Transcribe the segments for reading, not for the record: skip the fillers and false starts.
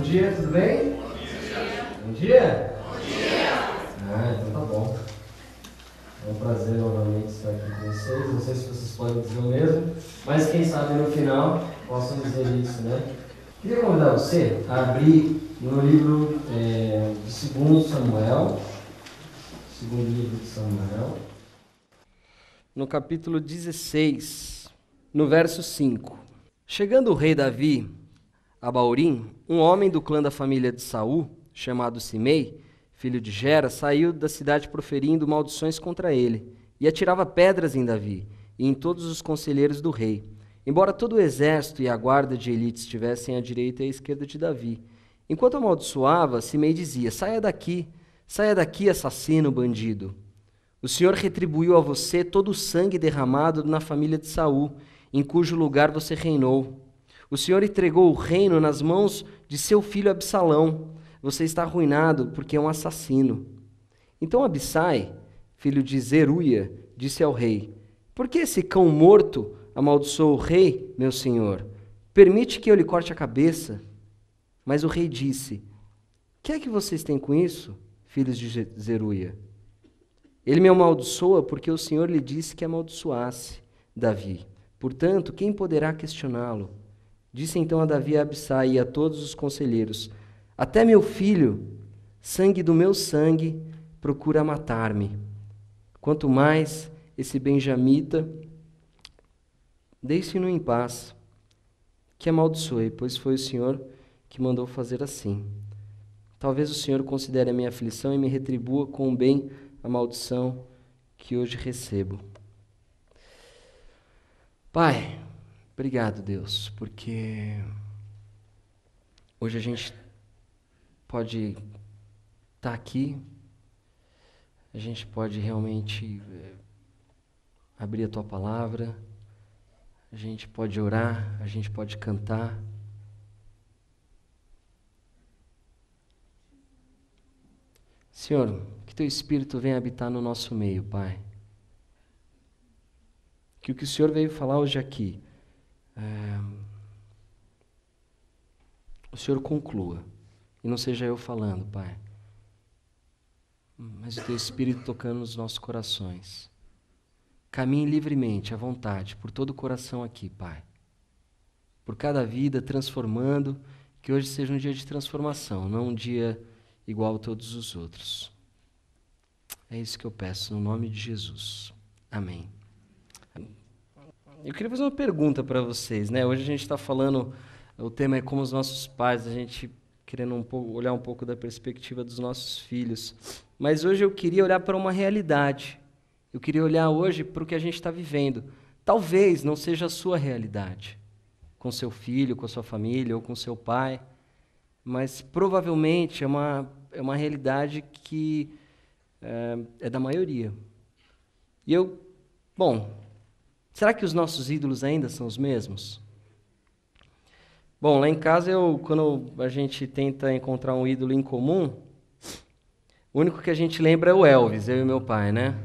dia, tudo bem? Bom dia. Bom dia. Então tá bom. É um prazer novamente estar aqui com vocês. Não sei se vocês podem dizer o mesmo, mas quem sabe no final possam dizer isso, né? Queria convidar você a abrir no livro de 2 Samuel, segundo livro de Samuel, no capítulo 16, no verso 5. Chegando o rei Davi a Baurim, um homem do clã da família de Saul, chamado Simei, filho de Gera, saiu da cidade proferindo maldições contra ele, e atirava pedras em Davi e em todos os conselheiros do rei, embora todo o exército e a guarda de elite estivessem à direita e à esquerda de Davi. Enquanto amaldiçoava, Simei dizia: saia daqui, assassino, bandido. O Senhor retribuiu a você todo o sangue derramado na família de Saul, em cujo lugar você reinou. O Senhor entregou o reino nas mãos de seu filho Absalão. Você está arruinado porque é um assassino. Então Abissai, filho de Zeruia, disse ao rei: por que esse cão morto amaldiçoou o rei, meu senhor? Permite que eu lhe corte a cabeça. Mas o rei disse: que é que vocês têm com isso, filhos de Zeruia? Ele me amaldiçoa porque o Senhor lhe disse que amaldiçoasse Davi. Portanto, quem poderá questioná-lo? Disse então a Davi, a Abissai e a todos os conselheiros: até meu filho, sangue do meu sangue, procura matar-me. Quanto mais esse benjamita, deixe-no em paz, que amaldiçoe, pois foi o Senhor que mandou fazer assim. Talvez o Senhor considere a minha aflição e me retribua com o bem a maldição que hoje recebo. Pai, obrigado, Deus, porque hoje a gente pode estar aqui, a gente pode realmente abrir a Tua palavra, a gente pode orar, a gente pode cantar. Senhor, que Teu Espírito venha habitar no nosso meio, Pai. Que o que o Senhor veio falar hoje aqui, o Senhor conclua. E não seja eu falando, Pai, mas o Teu Espírito tocando nos nossos corações. Caminhe livremente, à vontade, por todo o coração aqui, Pai. Por cada vida, transformando, que hoje seja um dia de transformação, não um dia igual a todos os outros. É isso que eu peço, no nome de Jesus. Amém. Eu queria fazer uma pergunta para vocês, né? Hoje a gente está falando, o tema é como os nossos pais, a gente querendo olhar um pouco da perspectiva dos nossos filhos. Mas hoje eu queria olhar para uma realidade. Eu queria olhar hoje para o que a gente está vivendo. Talvez não seja a sua realidade, com seu filho, com a sua família ou com seu pai, mas provavelmente é uma realidade que é da maioria. E será que os nossos ídolos ainda são os mesmos? Bom, lá em casa, quando a gente tenta encontrar um ídolo em comum, o único que a gente lembra é o Elvis, eu e meu pai, né?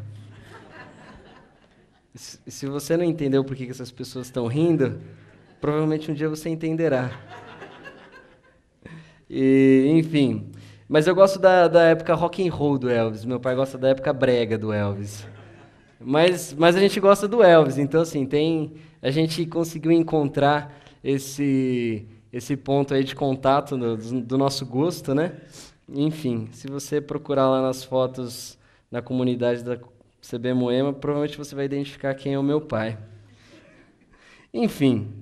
Se você não entendeu por que essas pessoas estão rindo, provavelmente um dia você entenderá. E, enfim, mas eu gosto da época rock and roll do Elvis, meu pai gosta da época brega do Elvis. Mas a gente gosta do Elvis, então assim, a gente conseguiu encontrar esse ponto aí de contato do nosso gosto, né? Enfim, se você procurar lá nas fotos na comunidade da CB Moema, provavelmente você vai identificar quem é o meu pai. Enfim,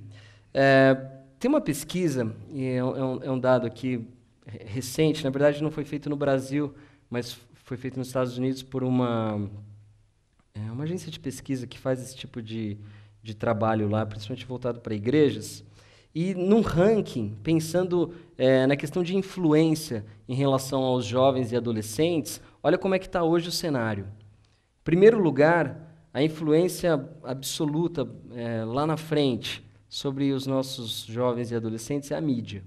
tem uma pesquisa, e é um dado aqui recente, na verdade não foi feito no Brasil, mas foi feito nos Estados Unidos por uma agência de pesquisa que faz esse tipo de trabalho lá, principalmente voltado para igrejas, e num ranking, pensando na questão de influência em relação aos jovens e adolescentes, olha como é que está hoje o cenário. Em primeiro lugar, a influência absoluta lá na frente sobre os nossos jovens e adolescentes é a mídia.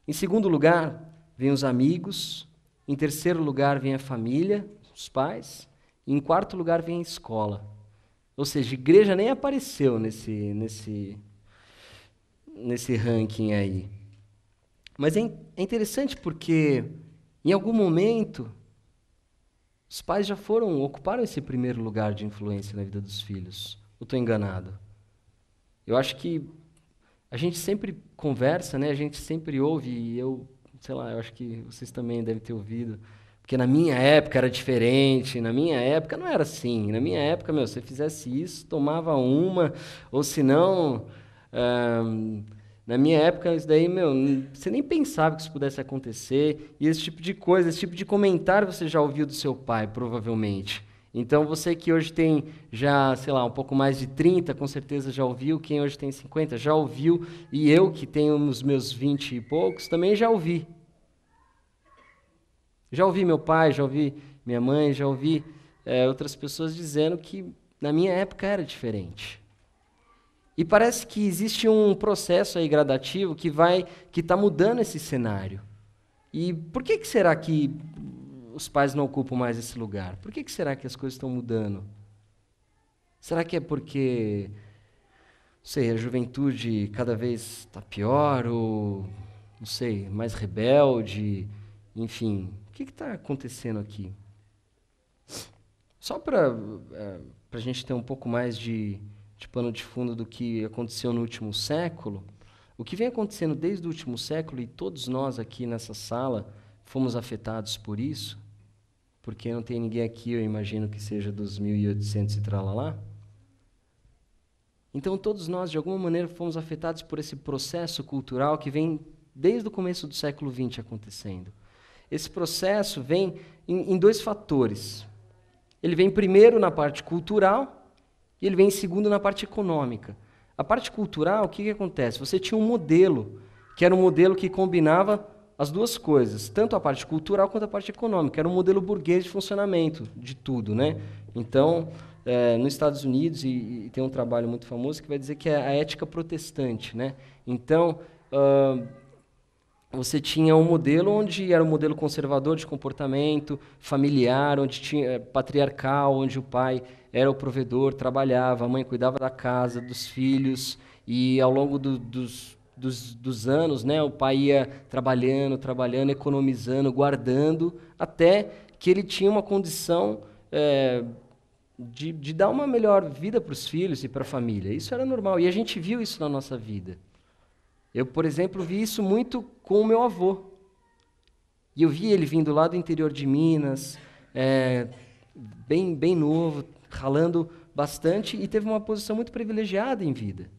Em segundo lugar, vem os amigos. Em terceiro lugar, vem a família, os pais. E em quarto lugar, vem a escola. Ou seja, a igreja nem apareceu nesse ranking aí. Mas é interessante porque, em algum momento, os pais já ocuparam esse primeiro lugar de influência na vida dos filhos. Ou estou enganado? Eu acho que a gente sempre conversa, né? A gente sempre ouve, e sei lá, eu acho que vocês também devem ter ouvido, porque na minha época era diferente, na minha época não era assim. Na minha época, meu, se você fizesse isso, tomava uma, ou se não, na minha época isso daí, meu, você nem pensava que isso pudesse acontecer, e esse tipo de coisa, esse tipo de comentário você já ouviu do seu pai, provavelmente. Então, você que hoje tem já, sei lá, um pouco mais de 30, com certeza já ouviu. Quem hoje tem 50 já ouviu. E eu, que tenho os meus 20 e poucos, também já ouvi. Já ouvi meu pai, já ouvi minha mãe, já ouvi outras pessoas dizendo que na minha época era diferente. E parece que existe um processo aí gradativo que está mudando esse cenário. E por que será que os pais não ocupam mais esse lugar? Por que será que as coisas estão mudando? Será que é porque, não sei, a juventude cada vez está pior ou, não sei, mais rebelde? Enfim, o que está acontecendo aqui? Só para a gente ter um pouco mais de pano de fundo do que aconteceu no último século, o que vem acontecendo desde o último século, e todos nós aqui nessa sala fomos afetados por isso, porque não tem ninguém aqui, eu imagino que seja dos 1800 e tralalá. Então, todos nós, de alguma maneira, fomos afetados por esse processo cultural que vem desde o começo do século XX acontecendo. Esse processo vem em dois fatores. Ele vem primeiro na parte cultural e ele vem segundo na parte econômica. A parte cultural, o que acontece? Você tinha um modelo, que era um modelo que combinava as duas coisas, tanto a parte cultural quanto a parte econômica. Era um modelo burguês de funcionamento de tudo, né? Então, nos Estados Unidos, e tem um trabalho muito famoso que vai dizer que é a ética protestante, né? Então, você tinha um modelo onde era um modelo conservador de comportamento, familiar, onde tinha patriarcal, onde o pai era o provedor, trabalhava, a mãe cuidava da casa, dos filhos, e ao longo dos anos, né, o pai ia trabalhando, economizando, guardando, até que ele tinha uma condição de dar uma melhor vida para os filhos e para a família. Isso era normal, e a gente viu isso na nossa vida. Eu, por exemplo, vi isso muito com o meu avô. E eu vi ele vindo lá do interior de Minas, bem novo, ralando bastante, e teve uma posição muito privilegiada em vida.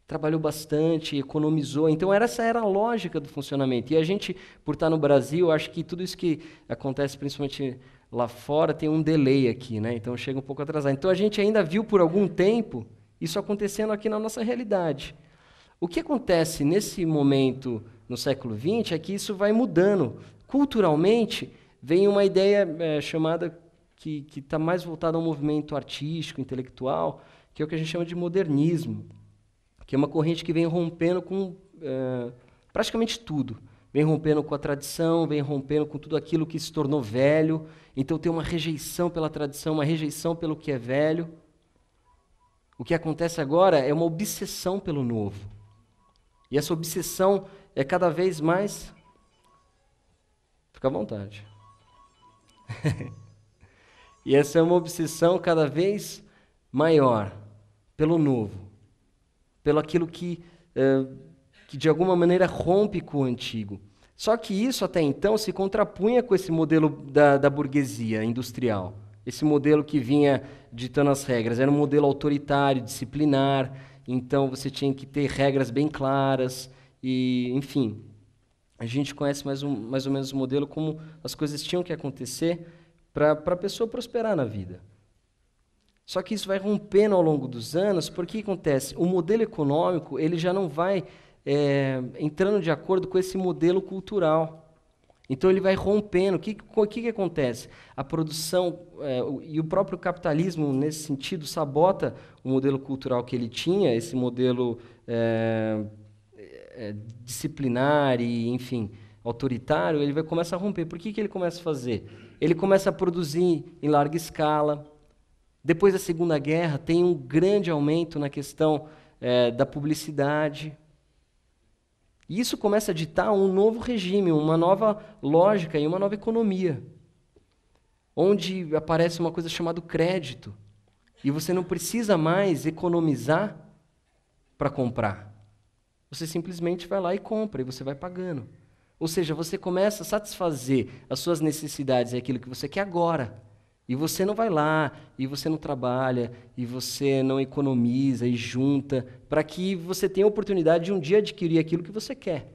Trabalhou bastante, economizou. Então, essa era a lógica do funcionamento. E a gente, por estar no Brasil, acho que tudo isso que acontece, principalmente lá fora, tem um delay aqui, né? Então, chega um pouco atrasado. Então, a gente ainda viu por algum tempo isso acontecendo aqui na nossa realidade. O que acontece nesse momento, no século XX, é que isso vai mudando. Culturalmente, vem uma ideia chamada, que está mais voltada ao movimento artístico, intelectual, que é o que a gente chama de modernismo, que é uma corrente que vem rompendo com praticamente tudo. Vem rompendo com a tradição, vem rompendo com tudo aquilo que se tornou velho. Então tem uma rejeição pela tradição, uma rejeição pelo que é velho. O que acontece agora é uma obsessão pelo novo. E essa obsessão é cada vez mais... Fica à vontade. E essa é uma obsessão cada vez maior pelo novo, pelo aquilo que de alguma maneira rompe com o antigo. Só que isso até então se contrapunha com esse modelo da burguesia industrial. Esse modelo que vinha ditando as regras. Era um modelo autoritário, disciplinar. Então, você tinha que ter regras bem claras, e, enfim, a gente conhece mais ou menos o modelo, como as coisas tinham que acontecer para a pessoa prosperar na vida. Só que isso vai rompendo ao longo dos anos, porque o que acontece? O modelo econômico ele já não vai entrando de acordo com esse modelo cultural. Então ele vai rompendo. O que acontece? A produção e o próprio capitalismo, nesse sentido, sabota o modelo cultural que ele tinha, esse modelo disciplinar e, enfim, autoritário. Ele vai começar a romper. Por que ele começa a fazer? Ele começa a produzir em larga escala. Depois da Segunda Guerra, tem um grande aumento na questão da publicidade. E isso começa a ditar um novo regime, uma nova lógica e uma nova economia, onde aparece uma coisa chamada crédito. E você não precisa mais economizar para comprar. Você simplesmente vai lá e compra, e você vai pagando. Ou seja, você começa a satisfazer as suas necessidades e aquilo que você quer agora. E você não vai lá, e você não trabalha, e você não economiza e junta, para que você tenha a oportunidade de um dia adquirir aquilo que você quer.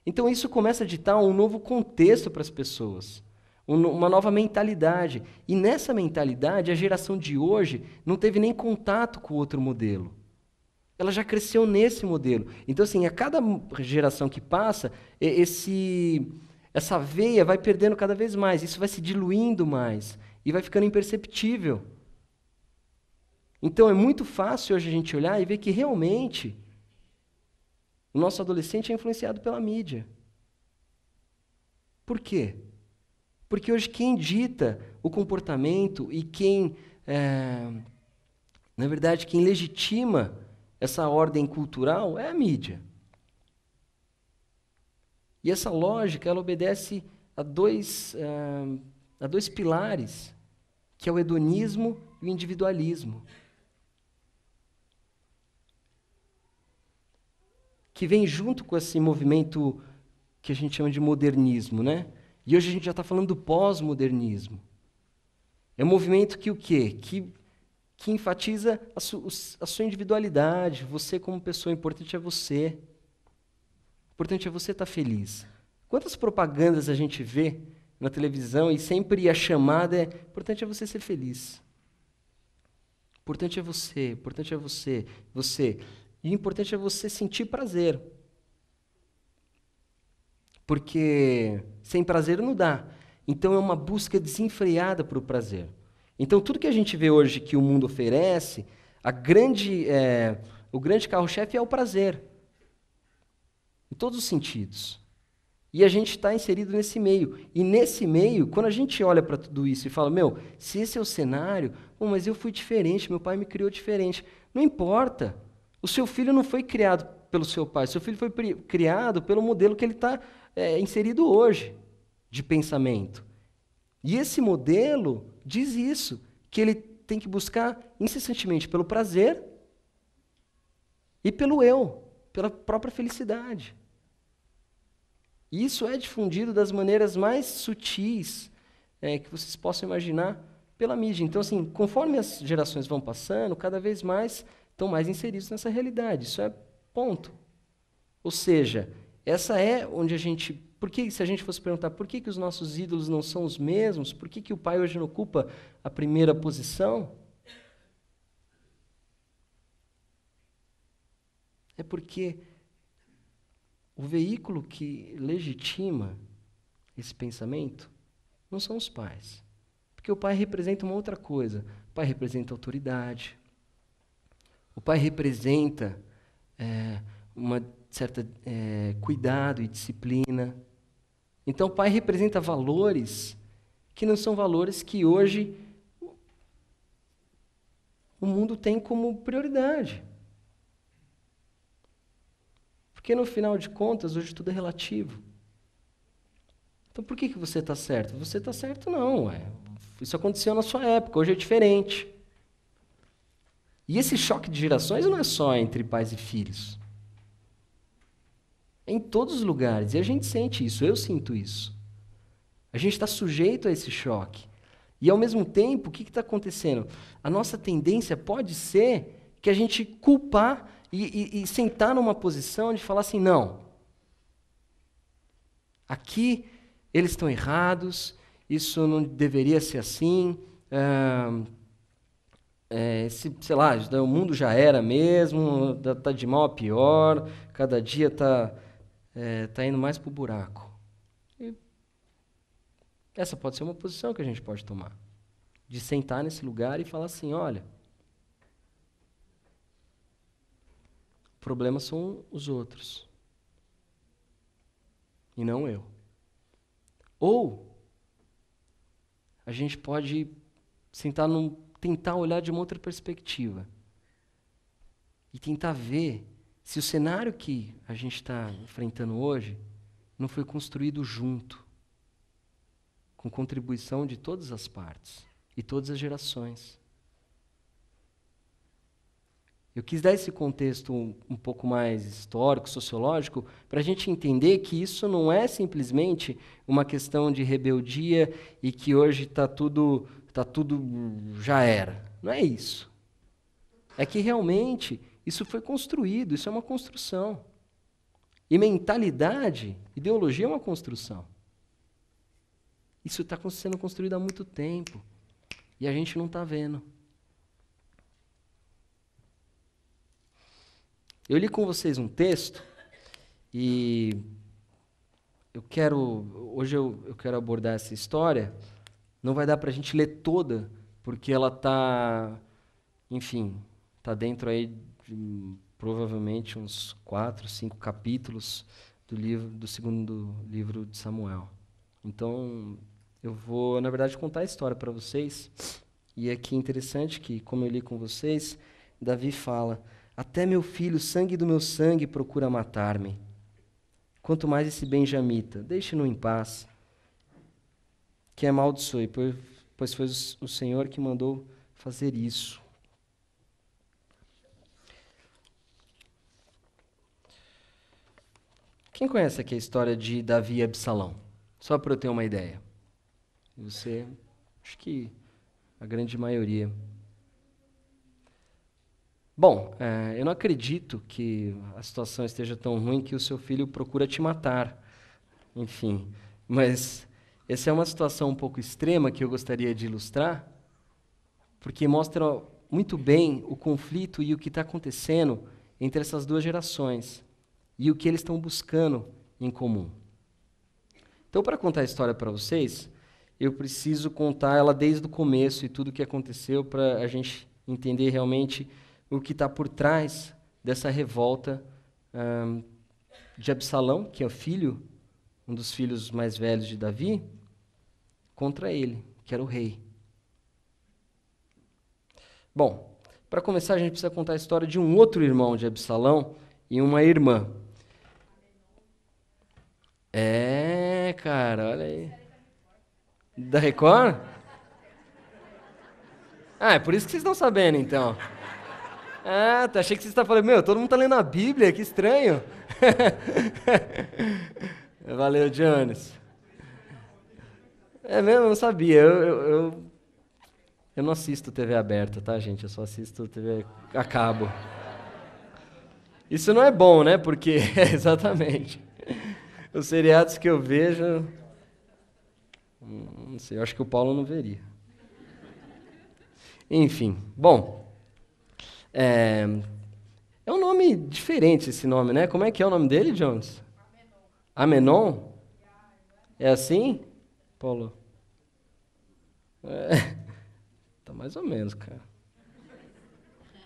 Então isso começa a ditar um novo contexto para as pessoas, uma nova mentalidade. E nessa mentalidade, a geração de hoje não teve nem contato com o outro modelo. Ela já cresceu nesse modelo. Então, assim, a cada geração que passa, essa veia vai perdendo cada vez mais, isso vai se diluindo mais e vai ficando imperceptível. Então, é muito fácil hoje a gente olhar e ver que realmente o nosso adolescente é influenciado pela mídia. Por quê? Porque hoje quem dita o comportamento e na verdade, quem legitima essa ordem cultural é a mídia. E essa lógica, ela obedece a dois pilares, que é o hedonismo e o individualismo, que vem junto com esse movimento que a gente chama de modernismo, né? E hoje a gente já está falando do pós-modernismo. É um movimento que o quê? Que enfatiza a sua individualidade, você como pessoa, o importante é você. O importante é você estar feliz. Quantas propagandas a gente vê na televisão e sempre a chamada é: o importante é você ser feliz. O importante é você, o importante é você, você. E o importante é você sentir prazer. Porque sem prazer não dá. Então é uma busca desenfreada por o prazer. Então tudo que a gente vê hoje que o mundo oferece, o grande carro-chefe é o prazer. Em todos os sentidos. E a gente está inserido nesse meio. E nesse meio, quando a gente olha para tudo isso e fala: meu, se esse é o cenário, mas eu fui diferente, meu pai me criou diferente. Não importa. O seu filho não foi criado pelo seu pai, o seu filho foi criado pelo modelo que ele está inserido hoje, de pensamento. E esse modelo diz isso, que ele tem que buscar incessantemente pelo prazer e pelo eu, pela própria felicidade. E isso é difundido das maneiras mais sutis que vocês possam imaginar pela mídia. Então, assim, conforme as gerações vão passando, cada vez mais estão mais inseridos nessa realidade. Isso é ponto. Ou seja, essa é onde a gente... Porque se a gente fosse perguntar por que os nossos ídolos não são os mesmos, por que o pai hoje não ocupa a primeira posição? É porque o veículo que legitima esse pensamento não são os pais. Porque o pai representa uma outra coisa. O pai representa autoridade. O pai representa uma certa cuidado e disciplina. Então, o pai representa valores que não são valores que hoje o mundo tem como prioridade. Porque, no final de contas, hoje tudo é relativo. Então, por que você está certo? Você está certo não. Isso aconteceu na sua época, hoje é diferente. E esse choque de gerações não é só entre pais e filhos. É em todos os lugares. E a gente sente isso, eu sinto isso. A gente está sujeito a esse choque. E, ao mesmo tempo, o que está acontecendo? A nossa tendência pode ser que a gente culpar e sentar numa posição de falar assim: não, aqui eles estão errados, isso não deveria ser assim, sei lá, o mundo já era mesmo, está de mal a pior, cada dia está indo mais para o buraco. E essa pode ser uma posição que a gente pode tomar, de sentar nesse lugar e falar assim: olha, o problema são os outros, e não eu. Ou a gente pode tentar olhar de uma outra perspectiva e tentar ver se o cenário que a gente está enfrentando hoje não foi construído junto, com contribuição de todas as partes e todas as gerações. Eu quis dar esse contexto um pouco mais histórico, sociológico, para a gente entender que isso não é simplesmente uma questão de rebeldia e que hoje está tudo já era. Não é isso. É que realmente isso foi construído, isso é uma construção. E mentalidade, ideologia é uma construção. Isso está sendo construído há muito tempo e a gente não está vendo. Eu li com vocês um texto e hoje eu quero abordar essa história. Não vai dar para a gente ler toda, porque ela está, enfim, está dentro aí de provavelmente uns 4, 5 capítulos do segundo livro de Samuel. Então, eu vou, na verdade, contar a história para vocês. E aqui é interessante que, como eu li com vocês, Davi fala: até meu filho, sangue do meu sangue, procura matar-me. Quanto mais esse benjamita, deixe-no em paz, que amaldiçoe, pois foi o Senhor que mandou fazer isso. Quem conhece aqui a história de Davi e Absalão? Só para eu ter uma ideia. Você, acho que a grande maioria. Bom, eu não acredito que a situação esteja tão ruim que o seu filho procura te matar. Enfim, mas essa é uma situação um pouco extrema que eu gostaria de ilustrar, porque mostra muito bem o conflito e o que está acontecendo entre essas duas gerações e o que eles estão buscando em comum. Então, para contar a história para vocês, eu preciso contar ela desde o começo e tudo o que aconteceu para a gente entender realmente o que está por trás dessa revolta de Absalão, que é o filho, um dos filhos mais velhos de Davi, contra ele, que era o rei. Bom, para começar, a gente precisa contar a história de um outro irmão de Absalão e uma irmã. Cara, olha aí. Da Record? É por isso que vocês estão sabendo, então. Achei que vocês estavam falando, todo mundo está lendo a Bíblia, que estranho. Valeu, Jones. É mesmo, eu não sabia. Eu não assisto TV aberta, tá, gente? Eu só assisto TV a cabo. Isso não é bom, né? Porque, exatamente, os seriados que eu vejo, não sei, eu acho que o Paulo não veria. Enfim, bom, é um nome diferente esse nome, né? Como é que é o nome dele, Jones? Amenon? É assim, Paulo? Tá mais ou menos, cara.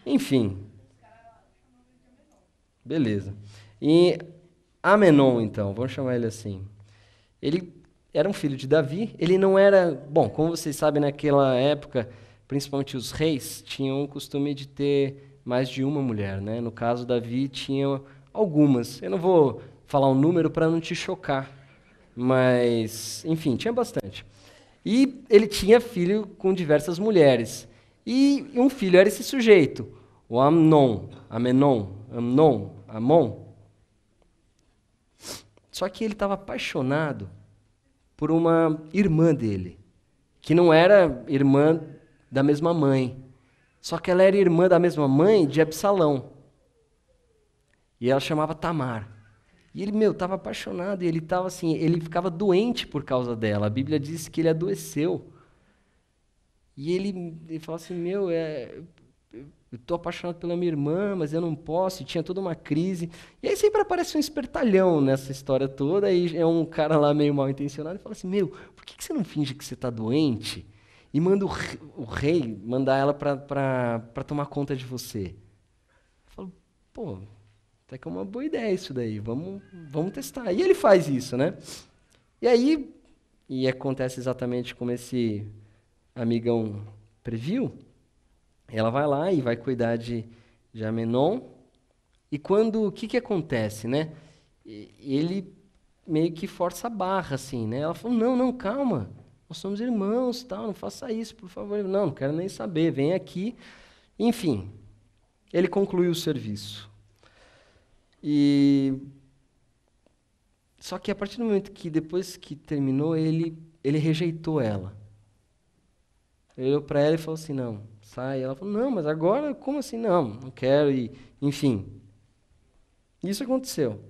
Enfim. Beleza. E Amenon, então, vamos chamar ele assim. Ele era um filho de Davi, ele não era... Bom, como vocês sabem, naquela época, principalmente os reis, tinham o costume de ter mais de uma mulher, né? No caso, Davi tinha algumas. Eu não vou falar um número para não te chocar, mas, enfim, tinha bastante. E ele tinha filho com diversas mulheres. E um filho era esse sujeito, o Amnon. Só que ele estava apaixonado por uma irmã dele, que não era irmã da mesma mãe, só que ela era irmã da mesma mãe de Absalão. E ela chamava Tamar. E ele, estava apaixonado, e ele estava assim, ele ficava doente por causa dela. A Bíblia diz que ele adoeceu. E ele falou assim, eu estou apaixonado pela minha irmã, mas eu não posso, e tinha toda uma crise. E aí sempre aparece um espertalhão nessa história toda, e é um cara lá meio mal intencionado, e fala assim, por que você não finge que você está doente? E manda o rei mandar ela para tomar conta de você. Eu falo, até que é uma boa ideia isso daí, vamos testar. E ele faz isso, né? E aí, acontece exatamente como esse amigão previu, ela vai lá e vai cuidar de Amenon, E quando, o que acontece, né? Ele meio que força a barra, assim, né? Ela falou, não, não, calma, nós somos irmãos, tal, não faça isso, por favor. Não, não quero nem saber, vem aqui. Enfim, ele concluiu o serviço. E só que a partir do momento que, depois que terminou, ele rejeitou ela. Ele olhou para ela e falou assim, não, sai. Ela falou, não, mas agora, como assim? Não, não quero. E, enfim, isso aconteceu.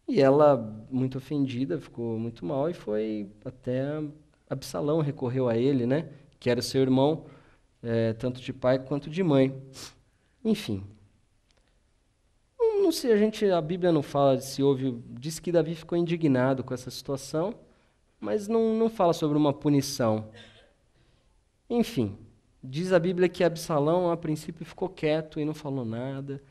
E ela, muito ofendida, ficou muito mal e foi até Absalão, recorreu a ele, né? Que era seu irmão, tanto de pai quanto de mãe. Enfim, não sei, a Bíblia não fala se houve, diz que Davi ficou indignado com essa situação, mas não fala sobre uma punição. Enfim, diz a Bíblia que Absalão, a princípio, ficou quieto e não falou nada,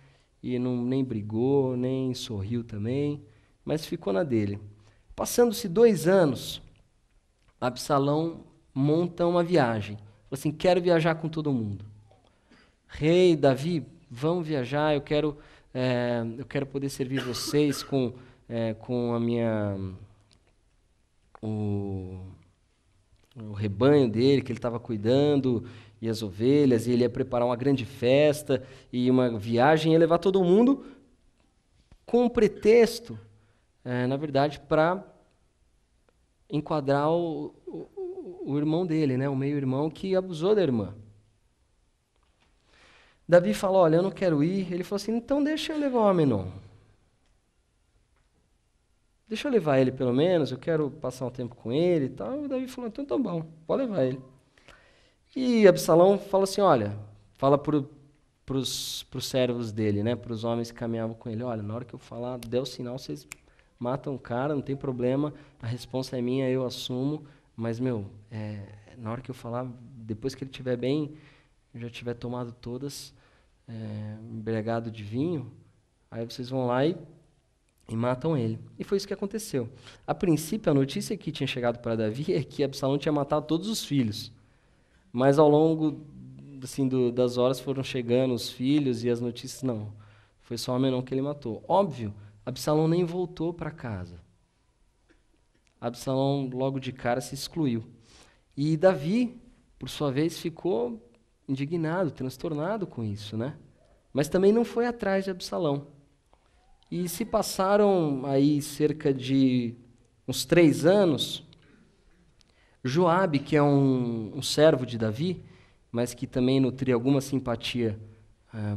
e nem brigou, nem sorriu também, mas ficou na dele. Passando-se 2 anos, Absalão monta uma viagem. Falou assim, quero viajar com todo mundo. Rei, Davi, vamos viajar, eu quero poder servir vocês com a minha... o rebanho dele, que ele estava cuidando, e as ovelhas, e ele ia preparar uma grande festa, e uma viagem, ia levar todo mundo com um pretexto, na verdade, para enquadrar o irmão dele, né, o meio-irmão que abusou da irmã. Davi falou, olha, eu não quero ir. Ele falou assim, então deixa eu levar o Amenon. Deixa eu levar ele pelo menos, eu quero passar um tempo com ele e tal. E Davi falou, então tá bom, pode levar ele. E Absalão fala assim, olha, fala pros servos dele, né, pros homens que caminhavam com ele, olha, na hora que eu falar, der o sinal, vocês matam o cara, não tem problema, a responsa é minha, eu assumo, mas, na hora que eu falar, depois que ele estiver bem, já tiver tomado todas, embriagado de vinho, aí vocês vão lá e matam ele. E foi isso que aconteceu. A princípio, a notícia que tinha chegado para Davi é que Absalão tinha matado todos os filhos. Mas ao longo assim, das horas foram chegando os filhos e as notícias, não. Foi só Amenon que ele matou. Óbvio, Absalão nem voltou para casa. Absalão logo de cara se excluiu. E Davi, por sua vez, ficou indignado, transtornado com isso, né? Mas também não foi atrás de Absalão. E se passaram aí cerca de uns 3 anos, Joabe, que é um servo de Davi, mas que também nutria alguma simpatia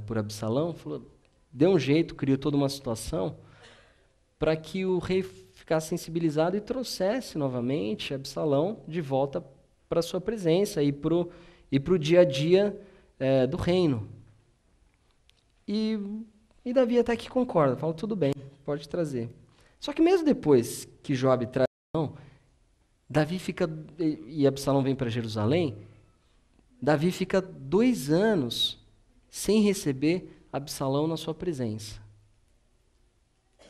por Absalão, falou, deu um jeito, criou toda uma situação para que o rei ficasse sensibilizado e trouxesse novamente Absalão de volta para sua presença e para o dia a dia do reino. E Davi até que concorda, fala, tudo bem, pode trazer. Só que mesmo depois que Joabe traz Absalão, Davi fica, e Absalão vem para Jerusalém, Davi fica 2 anos sem receber Absalão na sua presença.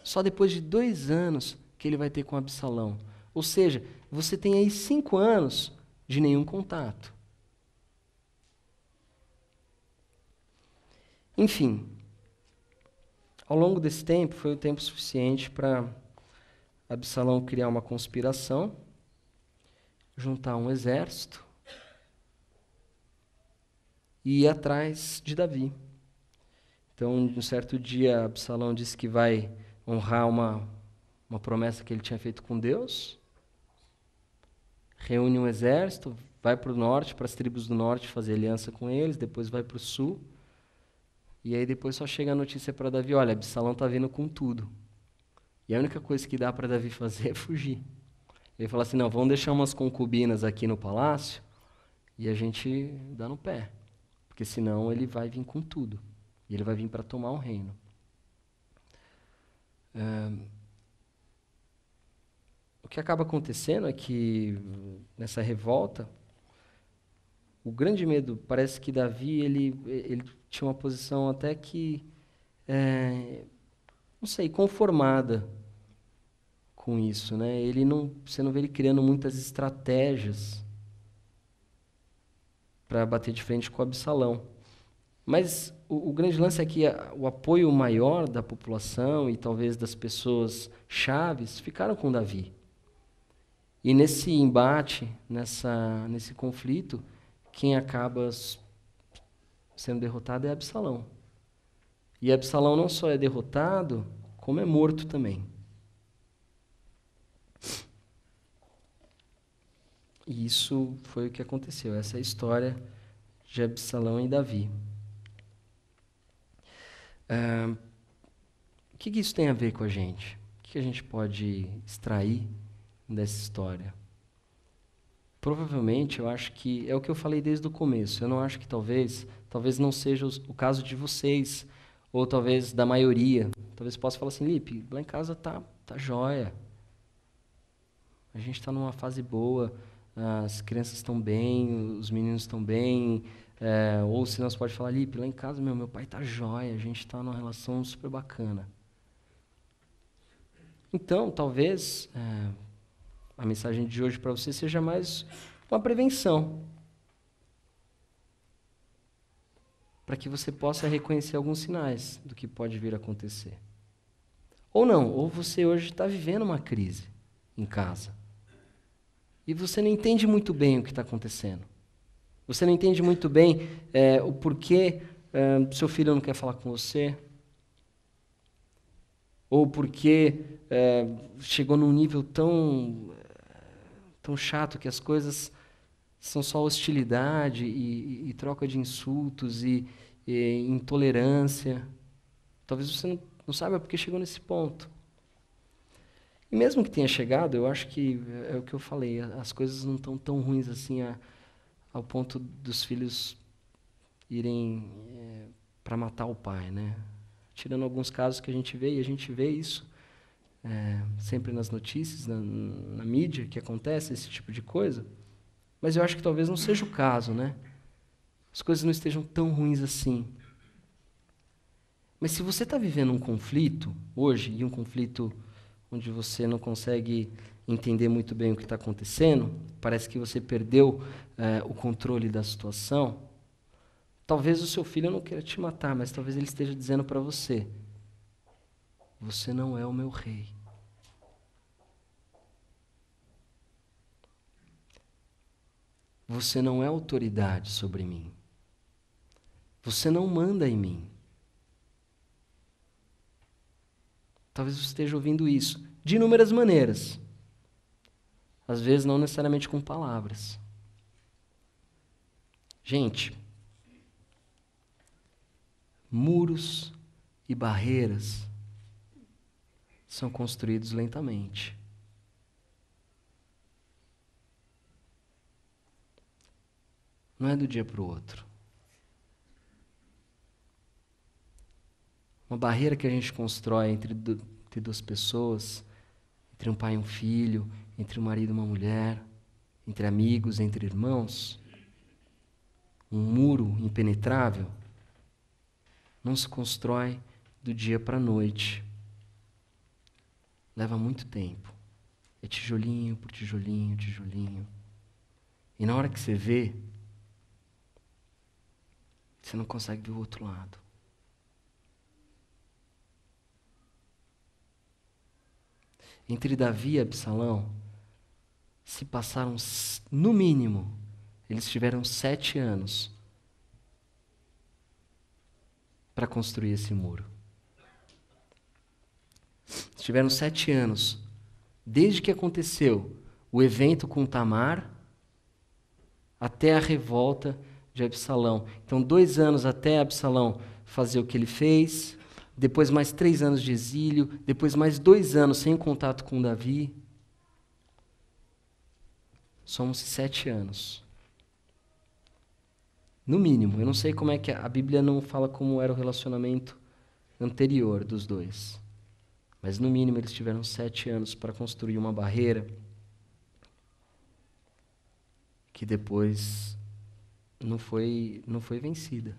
Só depois de 2 anos que ele vai ter com Absalão. Ou seja, você tem aí 5 anos de nenhum contato. Enfim, ao longo desse tempo, foi o tempo suficiente para Absalão criar uma conspiração, juntar um exército e ir atrás de Davi. Então, um certo dia, Absalão disse que vai honrar uma promessa que ele tinha feito com Deus, reúne um exército, vai para o norte, para as tribos do norte fazer aliança com eles, depois vai para o sul, e aí depois só chega a notícia para Davi, olha, Absalão está vindo com tudo. E a única coisa que dá para Davi fazer é fugir. Ele fala assim, não, vamos deixar umas concubinas aqui no palácio e a gente dá no pé. Porque senão ele vai vir com tudo. E ele vai vir para tomar o reino. O que acaba acontecendo é que, nessa revolta, o grande medo, parece que Davi, ele tinha uma posição até que, não sei, conformada com isso, né? Você não vê ele criando muitas estratégias para bater de frente com Absalão. Mas o grande lance é que o apoio maior da população e talvez das pessoas chaves ficaram com Davi. E nesse embate, nesse conflito, quem acaba sendo derrotado é Absalão. E Absalão não só é derrotado, como é morto também. E isso foi o que aconteceu. Essa é a história de Absalão e Davi. O que isso tem a ver com a gente? O que a gente pode extrair dessa história? Provavelmente, eu acho que é o que eu falei desde o começo. Eu não acho que talvez não seja o caso de vocês, ou talvez da maioria. Talvez possa falar assim, Lipe, lá em casa tá jóia. A gente está numa fase boa, as crianças estão bem, os meninos estão bem. Ou se nós pode falar, Lipe, lá em casa meu pai tá jóia, a gente está numa relação super bacana. Então, talvez a mensagem de hoje para você seja mais uma prevenção. Para que você possa reconhecer alguns sinais do que pode vir a acontecer. Ou não, ou você hoje está vivendo uma crise em casa. E você não entende muito bem o que está acontecendo. Você não entende muito bem o porquê seu filho não quer falar com você. Ou porque chegou num nível tão chato que as coisas são só hostilidade e troca de insultos e intolerância. Talvez você não saiba porque chegou nesse ponto. E mesmo que tenha chegado, eu acho que é o que eu falei, as coisas não estão tão ruins assim ao ponto dos filhos irem para matar o pai, né? Tirando alguns casos que a gente vê, e a gente vê isso sempre nas notícias, na mídia, que acontece esse tipo de coisa. Mas eu acho que talvez não seja o caso, né? As coisas não estejam tão ruins assim. Mas se você está vivendo um conflito hoje, e um conflito onde você não consegue entender muito bem o que está acontecendo, parece que você perdeu o controle da situação, talvez o seu filho não queira te matar, mas talvez ele esteja dizendo para você, você não é o meu rei. Você não é autoridade sobre mim. Você não manda em mim. Talvez você esteja ouvindo isso de inúmeras maneiras. Às vezes não necessariamente com palavras. Gente, muros e barreiras são construídos lentamente. Não é do dia para o outro. Uma barreira que a gente constrói entre duas pessoas, entre um pai e um filho, entre um marido e uma mulher, entre amigos, entre irmãos, um muro impenetrável, não se constrói do dia para a noite. Leva muito tempo. É tijolinho por tijolinho, tijolinho. E na hora que você vê, você não consegue ver o outro lado. Entre Davi e Absalão, se passaram, no mínimo, eles tiveram 7 anos para construir esse muro. Tiveram 7 anos, desde que aconteceu o evento com Tamar, até a revolta de Absalão. Então, 2 anos até Absalão fazer o que ele fez, depois mais 3 anos de exílio, depois mais 2 anos sem contato com Davi. Somos 7 anos. No mínimo, eu não sei como é que a Bíblia não fala como era o relacionamento anterior dos dois. Mas no mínimo eles tiveram 7 anos para construir uma barreira que depois não foi vencida.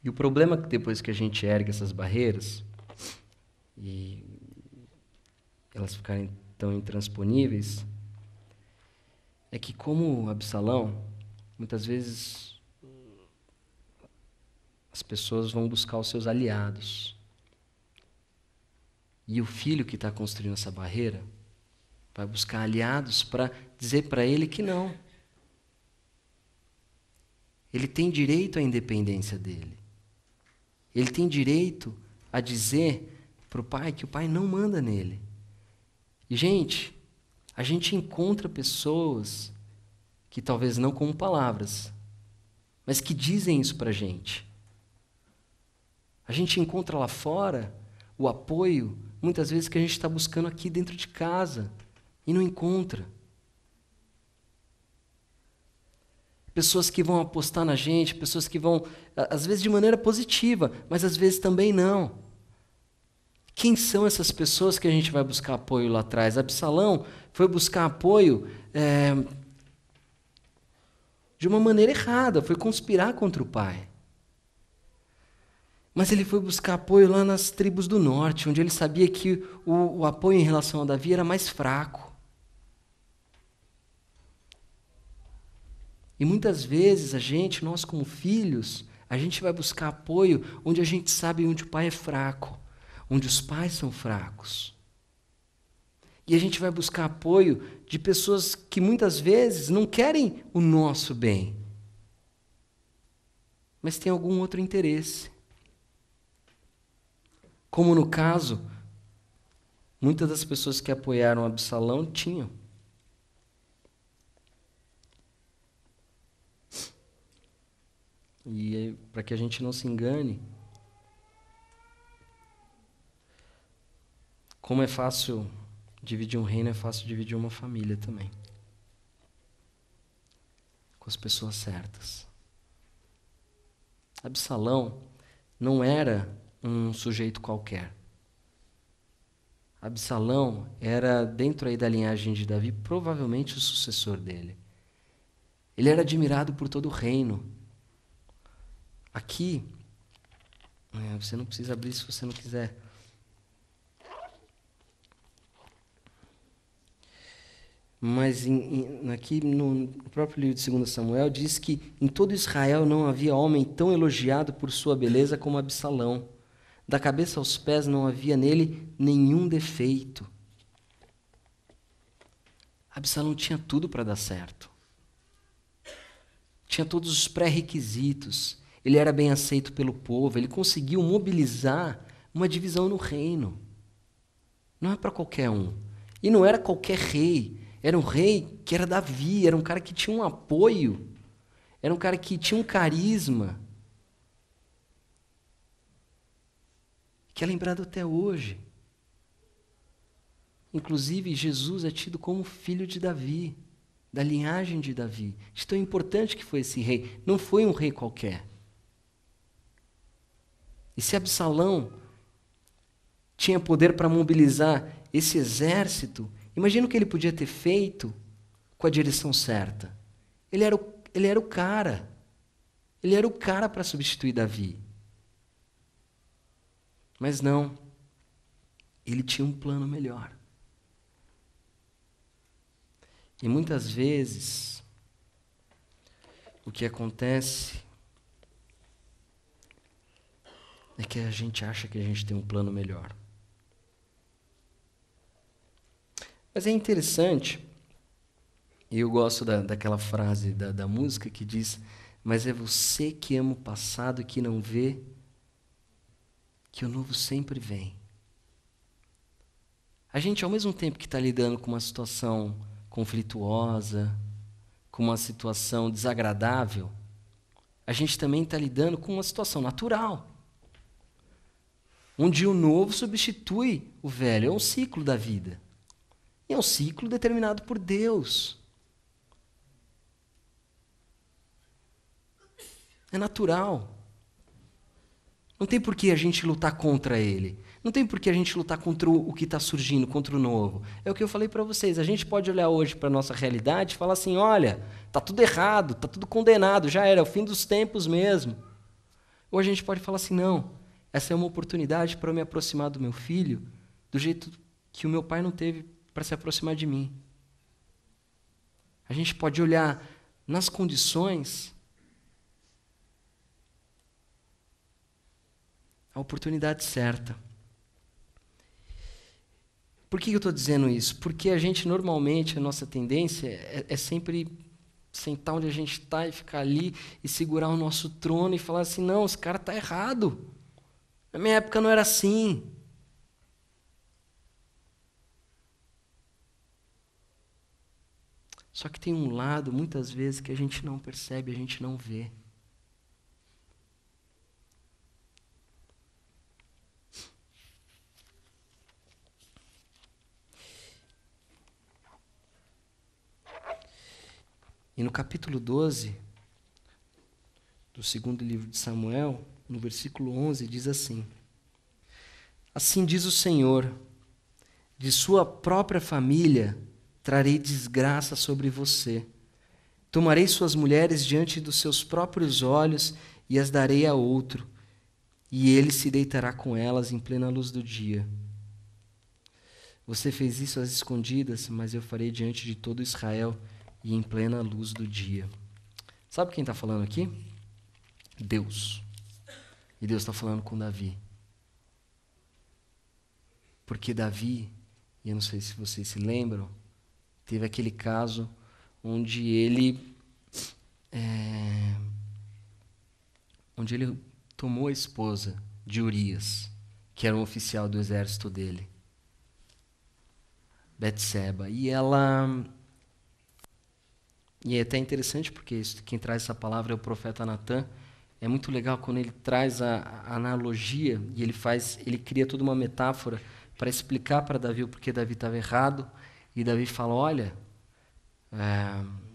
E o problema é que depois que a gente ergue essas barreiras e elas ficarem tão intransponíveis, é que, como Absalão, muitas vezes as pessoas vão buscar os seus aliados. E o filho que está construindo essa barreira vai buscar aliados para dizer para ele que não. Ele tem direito à independência dele. Ele tem direito a dizer para o pai que o pai não manda nele. E, gente, a gente encontra pessoas que talvez não com palavras, mas que dizem isso para a gente. A gente encontra lá fora o apoio, muitas vezes, que a gente está buscando aqui dentro de casa e não encontra. Pessoas que vão apostar na gente, pessoas que vão, às vezes de maneira positiva, mas às vezes também não. Quem são essas pessoas que a gente vai buscar apoio lá atrás? Absalão foi buscar apoio de uma maneira errada, foi conspirar contra o pai. Mas ele foi buscar apoio lá nas tribos do norte, onde ele sabia que o apoio em relação a Davi era mais fraco. E muitas vezes nós como filhos, a gente vai buscar apoio onde a gente sabe onde o pai é fraco, onde os pais são fracos. E a gente vai buscar apoio de pessoas que muitas vezes não querem o nosso bem, mas têm algum outro interesse. Como no caso, muitas das pessoas que apoiaram Absalão tinham. E para que a gente não se engane, como é fácil dividir um reino, é fácil dividir uma família também. Com as pessoas certas. Absalão não era um sujeito qualquer. Absalão era, dentro aí da linhagem de Davi, provavelmente o sucessor dele. Ele era admirado por todo o reino. Aqui, você não precisa abrir se você não quiser. Mas aqui no próprio livro de 2 Samuel diz que em todo Israel não havia homem tão elogiado por sua beleza como Absalão. Da cabeça aos pés não havia nele nenhum defeito. Absalão tinha tudo para dar certo. Tinha todos os pré-requisitos. Ele era bem aceito pelo povo. Ele conseguiu mobilizar uma divisão no reino. Não é para qualquer um. E não era qualquer rei. Era um rei que era Davi. Era um cara que tinha um apoio. Era um cara que tinha um carisma. Que é lembrado até hoje. Inclusive, Jesus é tido como filho de Davi, da linhagem de Davi. De tão importante que foi esse rei. Não foi um rei qualquer. E se Absalão tinha poder para mobilizar esse exército, imagina o que ele podia ter feito com a direção certa. Ele era o cara. Ele era o cara para substituir Davi. Mas não, ele tinha um plano melhor. E muitas vezes, o que acontece é que a gente acha que a gente tem um plano melhor. Mas é interessante, e eu gosto daquela frase da música que diz: mas é você que ama o passado e que não vê que o novo sempre vem. A gente, ao mesmo tempo que está lidando com uma situação conflituosa, com uma situação desagradável, a gente também está lidando com uma situação natural, onde o novo substitui o velho. É um ciclo da vida. E é um ciclo determinado por Deus. É natural. Não tem por que a gente lutar contra ele. Não tem por que a gente lutar contra o que está surgindo, contra o novo. É o que eu falei para vocês. A gente pode olhar hoje para a nossa realidade e falar assim: olha, está tudo errado, está tudo condenado, já era, é o fim dos tempos mesmo. Ou a gente pode falar assim: não, essa é uma oportunidade para eu me aproximar do meu filho do jeito que o meu pai não teve para se aproximar de mim. A gente pode olhar nas condições a oportunidade certa. Por que eu estou dizendo isso? Porque a gente, normalmente, a nossa tendência é sempre sentar onde a gente está e ficar ali e segurar o nosso trono e falar assim, não, esse cara está errado. Na minha época não era assim. Só que tem um lado, muitas vezes, que a gente não percebe, a gente não vê. E no capítulo 12, do segundo livro de Samuel, no versículo 11, diz assim: Assim diz o Senhor, de sua própria família trarei desgraça sobre você. Tomarei suas mulheres diante dos seus próprios olhos e as darei a outro, e ele se deitará com elas em plena luz do dia. Você fez isso às escondidas, mas eu farei diante de todo Israel e em plena luz do dia. Sabe quem está falando aqui? Deus. E Deus está falando com Davi. Porque Davi, e eu não sei se vocês se lembram, teve aquele caso onde ele tomou a esposa de Urias, que era um oficial do exército dele, Betseba. E é até interessante porque quem traz essa palavra é o profeta Natan. É muito legal quando ele traz a analogia e ele cria toda uma metáfora para explicar para Davi o porquê Davi estava errado. E Davi fala, olha,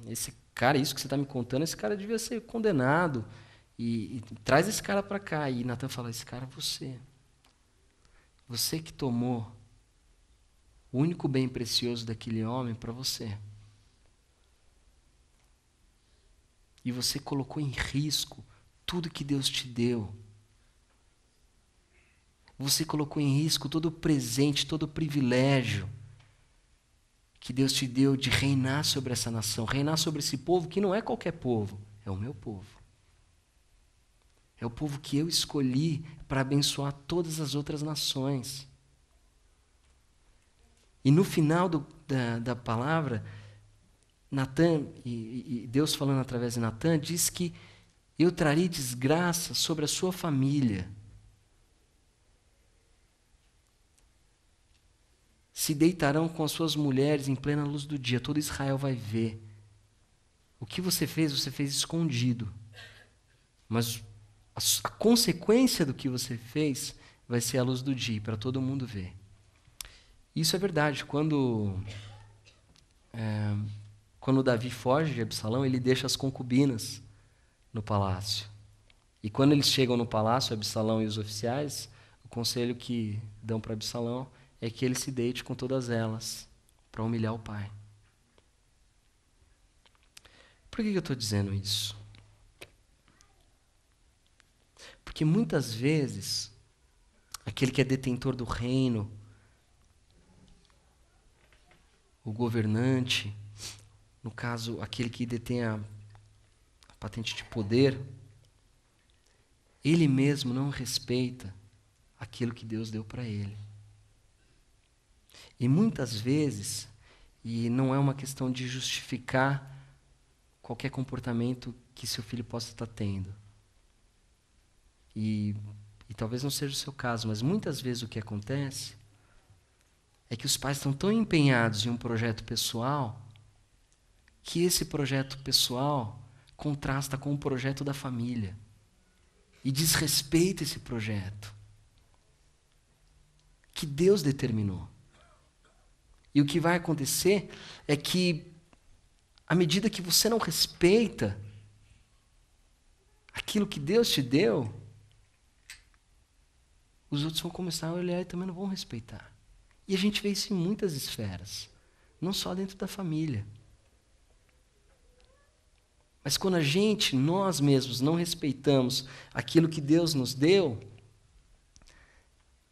esse cara, isso que você está me contando, esse cara devia ser condenado. E traz esse cara para cá. E Natan fala, esse cara é você. Você que tomou o único bem precioso daquele homem para você. E você colocou em risco tudo que Deus te deu. Você colocou em risco todo o presente, todo o privilégio que Deus te deu de reinar sobre essa nação, reinar sobre esse povo que não é qualquer povo, é o meu povo. É o povo que eu escolhi para abençoar todas as outras nações. E no final da palavra, Natan, e Deus falando através de Natan, diz que eu trarei desgraça sobre a sua família. Se deitarão com as suas mulheres em plena luz do dia. Todo Israel vai ver. O que você fez escondido. Mas a consequência do que você fez vai ser a luz do dia, para todo mundo ver. Isso é verdade. Quando Davi foge de Absalão, ele deixa as concubinas no palácio. E quando eles chegam no palácio, Absalão e os oficiais, o conselho que dão para Absalão é que ele se deite com todas elas, para humilhar o pai. Por que eu estou dizendo isso? Porque muitas vezes, aquele que é detentor do reino, o governante, no caso, aquele que detém a patente de poder, ele mesmo não respeita aquilo que Deus deu para ele. E muitas vezes, e não é uma questão de justificar qualquer comportamento que seu filho possa estar tendo. E talvez não seja o seu caso, mas muitas vezes o que acontece é que os pais estão tão empenhados em um projeto pessoal que esse projeto pessoal contrasta com o projeto da família e desrespeita esse projeto que Deus determinou. E o que vai acontecer é que, à medida que você não respeita aquilo que Deus te deu, os outros vão começar a olhar e também não vão respeitar. E a gente vê isso em muitas esferas, não só dentro da família. Mas quando nós mesmos, não respeitamos aquilo que Deus nos deu,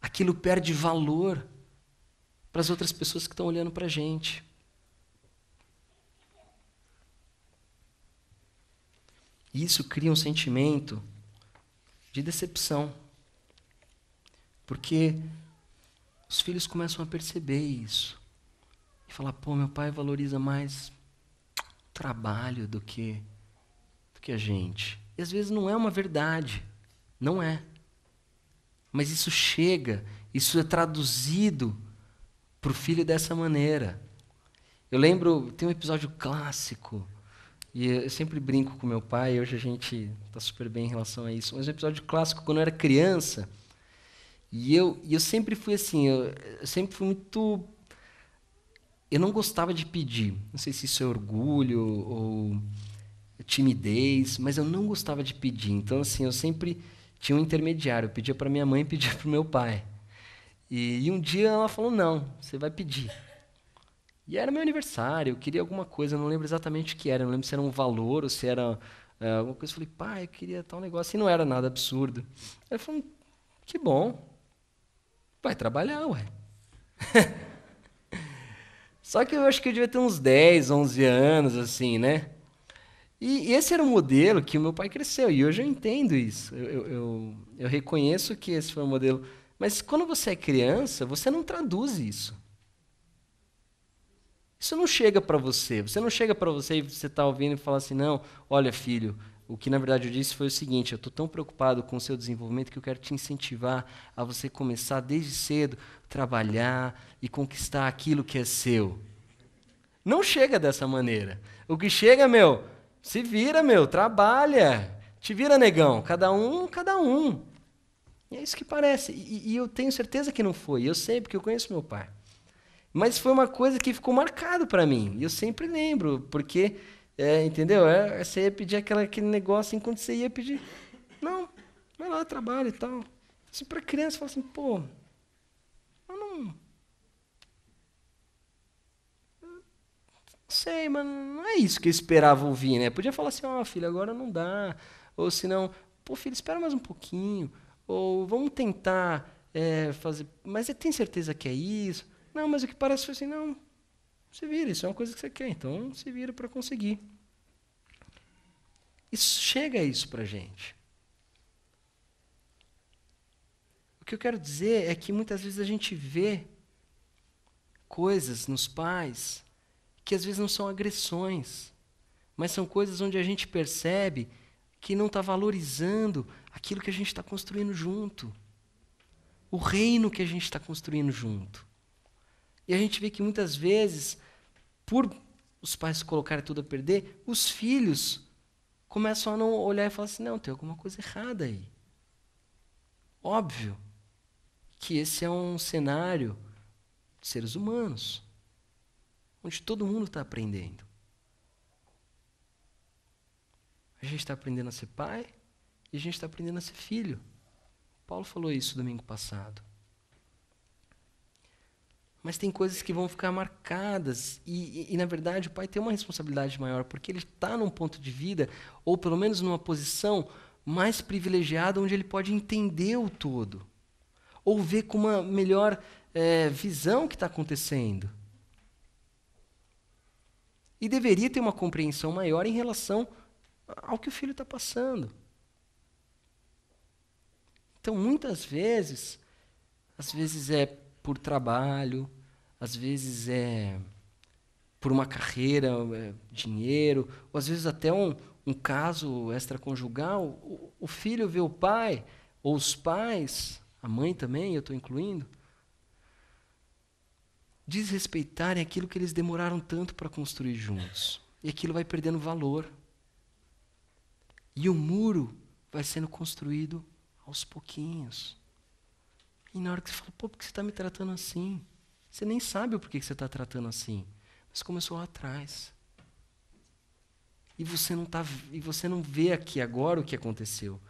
aquilo perde valor para as outras pessoas que estão olhando para a gente. E isso cria um sentimento de decepção. Porque os filhos começam a perceber isso. E falar, pô, meu pai valoriza mais o trabalho do que a gente. E às vezes não é uma verdade. Não é. Mas isso chega, isso é traduzido para o filho dessa maneira. Eu lembro, tem um episódio clássico, e eu sempre brinco com meu pai, hoje a gente está super bem em relação a isso, mas um episódio clássico quando eu era criança, e eu sempre fui assim, eu sempre fui muito... Eu não gostava de pedir, não sei se isso é orgulho ou timidez, mas eu não gostava de pedir, então assim, eu sempre tinha um intermediário, eu pedia para minha mãe e pedia para o meu pai. E um dia ela falou, não, você vai pedir. E era meu aniversário, eu queria alguma coisa, eu não lembro exatamente o que era, eu não lembro se era um valor ou se era alguma coisa. Eu falei, pai, eu queria tal negócio, e não era nada absurdo. Ele falou, que bom, vai trabalhar, ué. Só que eu acho que eu devia ter uns 10, 11 anos, assim, né? E esse era um modelo que o meu pai cresceu, e hoje eu entendo isso. Eu reconheço que esse foi o modelo. Mas quando você é criança, você não traduz isso. Isso não chega para você. Você não chega para você e você está ouvindo e fala assim, não, olha, filho, o que na verdade eu disse foi o seguinte, eu estou tão preocupado com o seu desenvolvimento que eu quero te incentivar a você começar desde cedo, trabalhar e conquistar aquilo que é seu. Não chega dessa maneira. O que chega, meu, se vira, meu, trabalha. Te vira, negão. Cada um, cada um. E é isso que parece. E eu tenho certeza que não foi. Eu sei, porque eu conheço meu pai. Mas foi uma coisa que ficou marcado para mim. E eu sempre lembro, porque, entendeu? Você ia pedir aquele negócio enquanto você ia pedir. Não, vai lá, trabalha e tal. Assim, para criança, fala assim, pô, eu não sei, mas não é isso que eu esperava ouvir, né? Podia falar assim, ó, filho, agora não dá. Ou se não, pô, filho, espera mais um pouquinho. Ou vamos tentar fazer. Mas você tem certeza que é isso? Não, mas o que parece foi assim, não, se vira, isso é uma coisa que você quer, então se vira para conseguir. Isso chega a isso para a gente. O que eu quero dizer é que muitas vezes a gente vê coisas nos pais que às vezes não são agressões, mas são coisas onde a gente percebe que não está valorizando aquilo que a gente está construindo junto, o reino que a gente está construindo junto. E a gente vê que muitas vezes, por os pais colocarem tudo a perder, os filhos começam a não olhar e falar assim, não, tem alguma coisa errada aí. Óbvio que esse é um cenário de seres humanos, onde todo mundo está aprendendo. A gente está aprendendo a ser pai e a gente está aprendendo a ser filho. Paulo falou isso domingo passado. Mas tem coisas que vão ficar marcadas e, na verdade, o pai tem uma responsabilidade maior, porque ele está num ponto de vida, ou pelo menos numa posição mais privilegiada, onde ele pode entender o todo, ou ver com uma melhor visão o que está acontecendo. E deveria ter uma compreensão maior em relação ao que o filho está passando. Então, muitas vezes, às vezes é por trabalho, às vezes é por uma carreira, dinheiro, ou às vezes até um caso extraconjugal, o filho vê o pai, ou os pais, a mãe também, eu estou incluindo, desrespeitarem aquilo que eles demoraram tanto para construir juntos. E aquilo vai perdendo valor. E o muro vai sendo construído aos pouquinhos. E na hora que você fala, pô, por que você está me tratando assim? Você nem sabe o porquê que você está tratando assim. Mas começou lá atrás. E você não vê aqui agora o que aconteceu.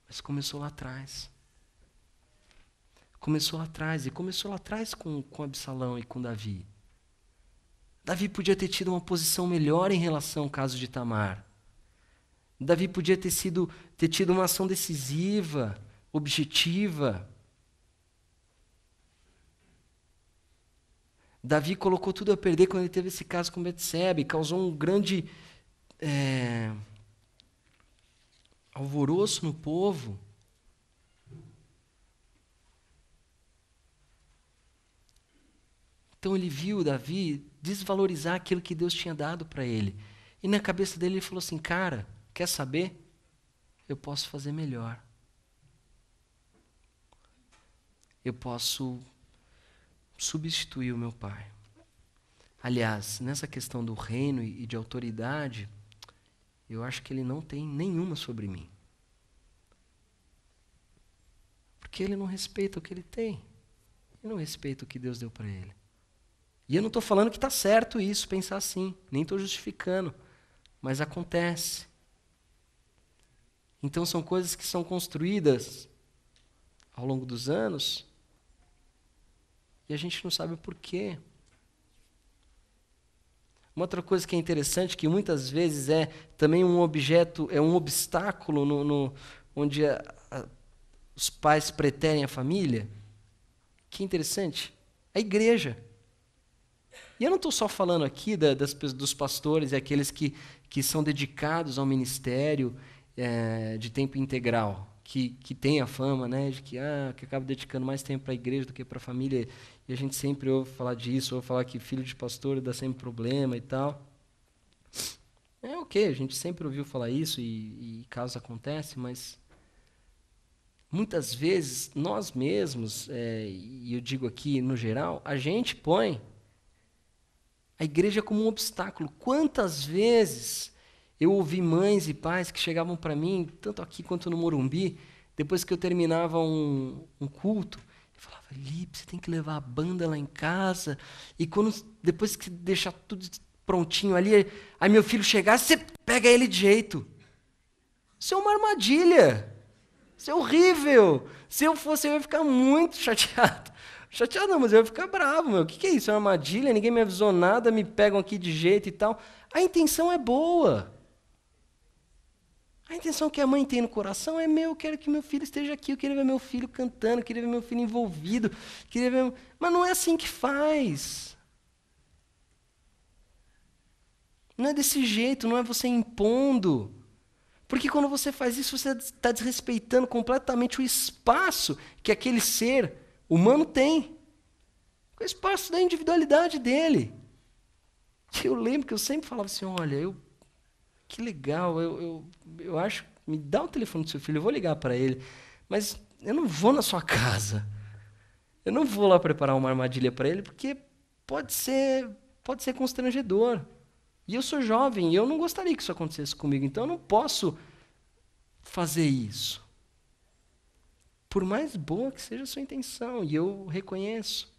Mas começou lá atrás. Começou lá atrás. E começou lá atrás com Absalão e com Davi. Davi podia ter tido uma posição melhor em relação ao caso de Tamar. Davi podia ter tido uma ação decisiva, objetiva. Davi colocou tudo a perder quando ele teve esse caso com Betsebe, causou um grande alvoroço no povo. Então ele viu Davi desvalorizar aquilo que Deus tinha dado para ele. E na cabeça dele ele falou assim, cara, quer saber? Eu posso fazer melhor. Eu posso substituir o meu pai. Aliás, nessa questão do reino e de autoridade, eu acho que ele não tem nenhuma sobre mim. Porque ele não respeita o que ele tem. Ele não respeita o que Deus deu para ele. E eu não estou falando que está certo isso, pensar assim. Nem estou justificando. Mas acontece. Então são coisas que são construídas ao longo dos anos e a gente não sabe o porquê. Uma outra coisa que é interessante, que muitas vezes é também um objeto, é um obstáculo onde os pais preterem a família, que é interessante, a igreja. E eu não estou só falando aqui dos pastores e aqueles que são dedicados ao ministério de tempo integral, que tem a fama, né, de que acaba dedicando mais tempo para a igreja do que para a família, e a gente sempre ouve falar disso, ouve falar que filho de pastor dá sempre problema e tal. É ok, a gente sempre ouviu falar isso e casos acontecem, mas muitas vezes nós mesmos, e eu digo aqui no geral, a gente põe a igreja como um obstáculo. Quantas vezes eu ouvi mães e pais que chegavam para mim, tanto aqui quanto no Morumbi, depois que eu terminava um culto, eu falava, Lipe, você tem que levar a banda lá em casa, e depois que deixar tudo prontinho ali, aí meu filho chegar, você pega ele de jeito. Isso é uma armadilha. Isso é horrível. Se eu fosse, eu ia ficar muito chateado. Chateado não, mas eu ia ficar bravo, meu. O que é isso? É uma armadilha? Ninguém me avisou nada, me pegam aqui de jeito e tal. A intenção é boa. A intenção que a mãe tem no coração é eu quero que meu filho esteja aqui, eu queria ver meu filho cantando, eu queria ver meu filho envolvido, mas não é assim que faz. Não é desse jeito, não é você impondo. Porque quando você faz isso, você está desrespeitando completamente o espaço que aquele ser humano tem. O espaço da individualidade dele. Eu lembro que eu sempre falava assim, olha, que legal, eu acho, me dá o telefone do seu filho, eu vou ligar para ele, mas eu não vou na sua casa. Eu não vou lá preparar uma armadilha para ele, porque pode ser constrangedor. E eu sou jovem, e eu não gostaria que isso acontecesse comigo, então eu não posso fazer isso. Por mais boa que seja a sua intenção, e eu reconheço.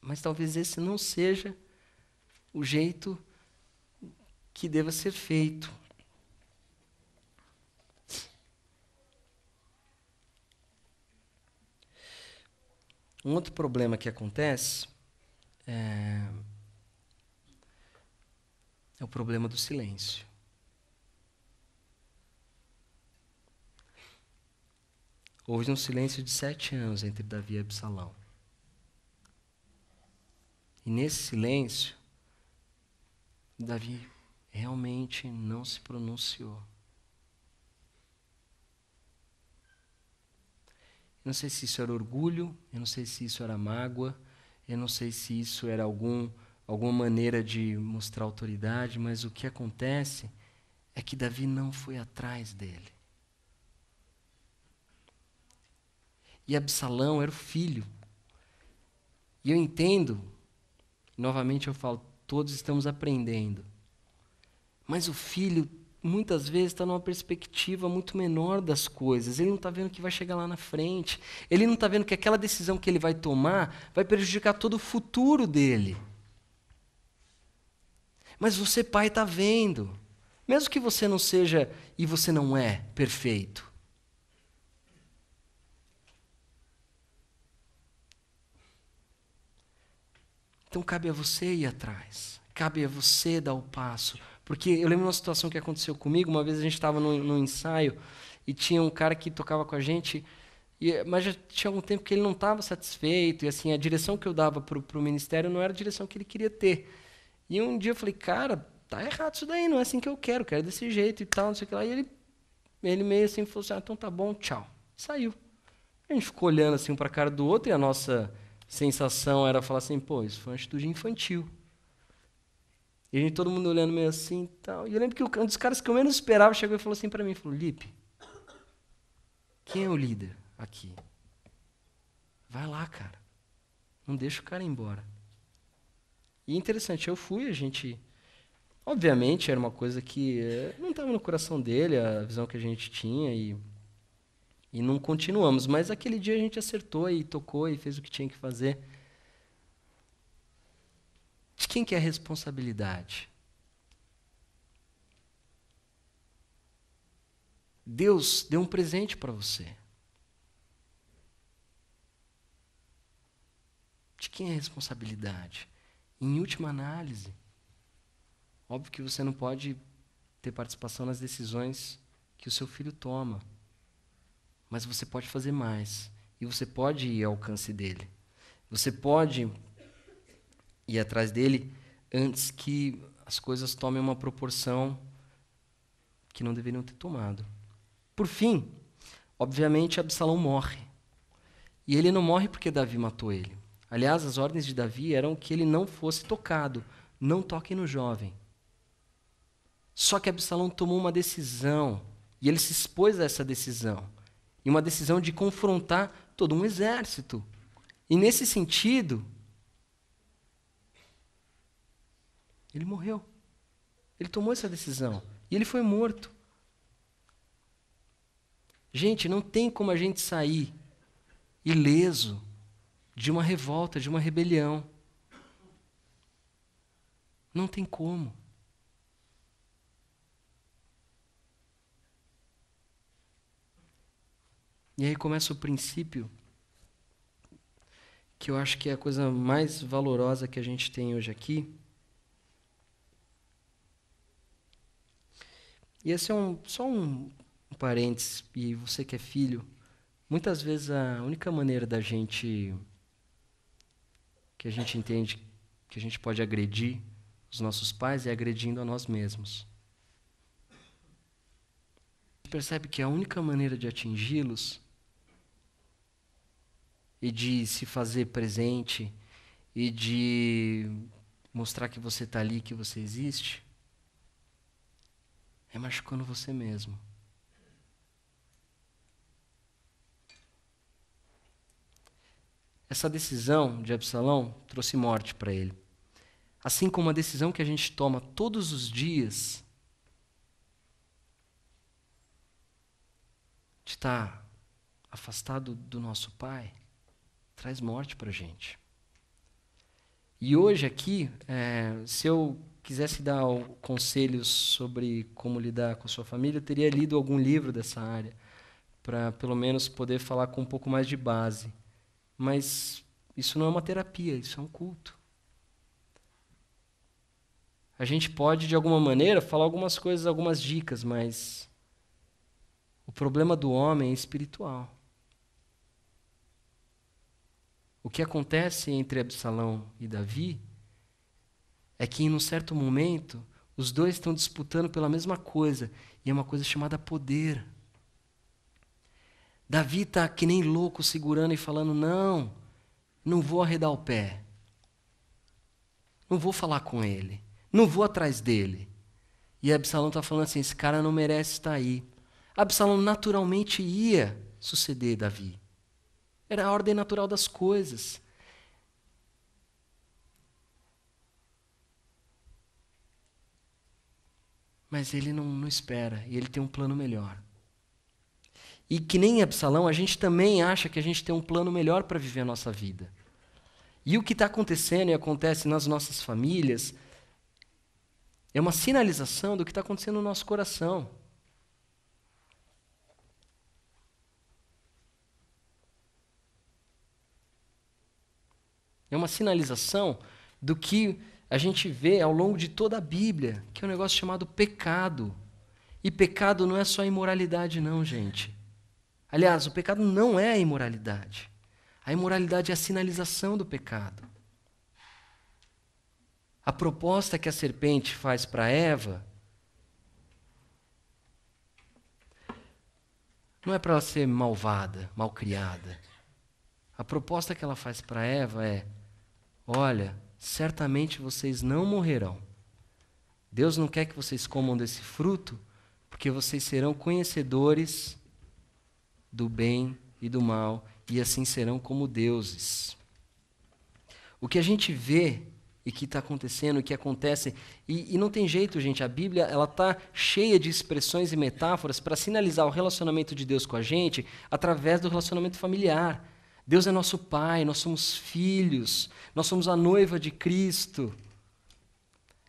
Mas talvez esse não seja o jeito que deva ser feito. Um outro problema que acontece é o problema do silêncio. Houve um silêncio de 7 anos entre Davi e Absalão. E nesse silêncio, Davi realmente não se pronunciou. Eu não sei se isso era orgulho, eu não sei se isso era mágoa, eu não sei se isso era alguma maneira de mostrar autoridade, mas o que acontece é que Davi não foi atrás dele. E Absalão era o filho. E eu entendo, novamente eu falo, todos estamos aprendendo. Mas o filho, muitas vezes, está numa perspectiva muito menor das coisas. Ele não está vendo que vai chegar lá na frente. Ele não está vendo que aquela decisão que ele vai tomar vai prejudicar todo o futuro dele. Mas você, pai, está vendo. Mesmo que você não seja, e você não é, perfeito. Então cabe a você ir atrás. Cabe a você dar o passo. Porque eu lembro de uma situação que aconteceu comigo. Uma vez a gente estava num ensaio e tinha um cara que tocava com a gente, mas já tinha algum tempo que ele não estava satisfeito. E assim, a direção que eu dava para o ministério não era a direção que ele queria ter. E um dia eu falei, cara, tá errado isso daí, não é assim que eu quero desse jeito e tal, não sei o que lá. E ele Ele meio assim falou assim, então tá bom, tchau. Saiu. A gente ficou olhando assim para a cara do outro e a nossa sensação era falar assim, pô, isso foi uma atitude infantil. E a gente, todo mundo olhando meio assim e tal. E eu lembro que um dos caras que eu menos esperava chegou e falou assim para mim, falou, Lipe, quem é o líder aqui? Vai lá, cara. Não deixa o cara ir embora. E é interessante, eu fui, a gente... Obviamente, era uma coisa que não estava no coração dele, a visão que a gente tinha, e não continuamos. Mas aquele dia a gente acertou e tocou e fez o que tinha que fazer. De quem que é a responsabilidade? Deus deu um presente para você. De quem é a responsabilidade? Em última análise, óbvio que você não pode ter participação nas decisões que o seu filho toma, mas você pode fazer mais. E você pode ir ao alcance dele. Você pode ir atrás dele antes que as coisas tomem uma proporção que não deveriam ter tomado. Por fim, obviamente, Absalão morre. E ele não morre porque Davi matou ele. Aliás, as ordens de Davi eram que ele não fosse tocado. Não toquem no jovem. Só que Absalão tomou uma decisão, e ele se expôs a essa decisão. E uma decisão de confrontar todo um exército. E nesse sentido, ele morreu. Ele tomou essa decisão. E ele foi morto. Gente, não tem como a gente sair ileso de uma revolta, de uma rebelião. Não tem como. E aí começa o princípio que eu acho que é a coisa mais valorosa que a gente tem hoje aqui. E esse é só um parênteses, e você que é filho, muitas vezes a única maneira que a gente entende que a gente pode agredir os nossos pais é agredindo a nós mesmos. Você percebe que a única maneira de atingi-los e de se fazer presente e de mostrar que você está ali, que você existe, é machucando você mesmo. Essa decisão de Absalão trouxe morte para ele. Assim como a decisão que a gente toma todos os dias de estar afastado do nosso Pai, traz morte para a gente. E hoje aqui, se eu quisesse dar conselhos sobre como lidar com a sua família, eu teria lido algum livro dessa área, para pelo menos poder falar com um pouco mais de base. Mas isso não é uma terapia, isso é um culto. A gente pode, de alguma maneira, falar algumas coisas, algumas dicas, mas o problema do homem é espiritual. O que acontece entre Absalão e Davi é que, em um certo momento, os dois estão disputando pela mesma coisa, e é uma coisa chamada poder. Davi está que nem louco segurando e falando, não vou arredar o pé. Não vou falar com ele. Não vou atrás dele. E Absalão está falando assim, esse cara não merece estar aí. Absalão naturalmente ia suceder Davi. Era a ordem natural das coisas. Mas ele não espera, e ele tem um plano melhor. E que nem Absalão, a gente também acha que a gente tem um plano melhor para viver a nossa vida. E o que está acontecendo e acontece nas nossas famílias é uma sinalização do que está acontecendo no nosso coração. É uma sinalização do que a gente vê ao longo de toda a Bíblia, que é um negócio chamado pecado. E pecado não é só imoralidade, não, gente. Aliás, o pecado não é a imoralidade. A imoralidade é a sinalização do pecado. A proposta que a serpente faz para Eva não é para ela ser malvada, malcriada. A proposta que ela faz para Eva é: olha, certamente vocês não morrerão. Deus não quer que vocês comam desse fruto, porque vocês serão conhecedores do bem e do mal, e assim serão como deuses. O que a gente vê e que está acontecendo, o que acontece, e não tem jeito, gente, a Bíblia ela está cheia de expressões e metáforas para sinalizar o relacionamento de Deus com a gente através do relacionamento familiar. Deus é nosso Pai, nós somos filhos, nós somos a noiva de Cristo.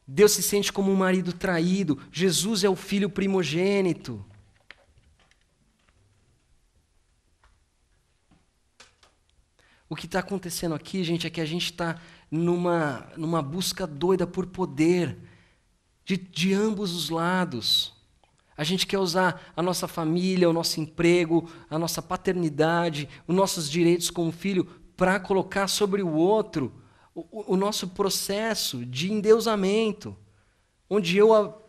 Deus se sente como um marido traído, Jesus é o filho primogênito. O que está acontecendo aqui, gente, é que a gente está numa busca doida por poder, de ambos os lados. A gente quer usar a nossa família, o nosso emprego, a nossa paternidade, os nossos direitos como filho, para colocar sobre o outro o nosso processo de endeusamento, onde eu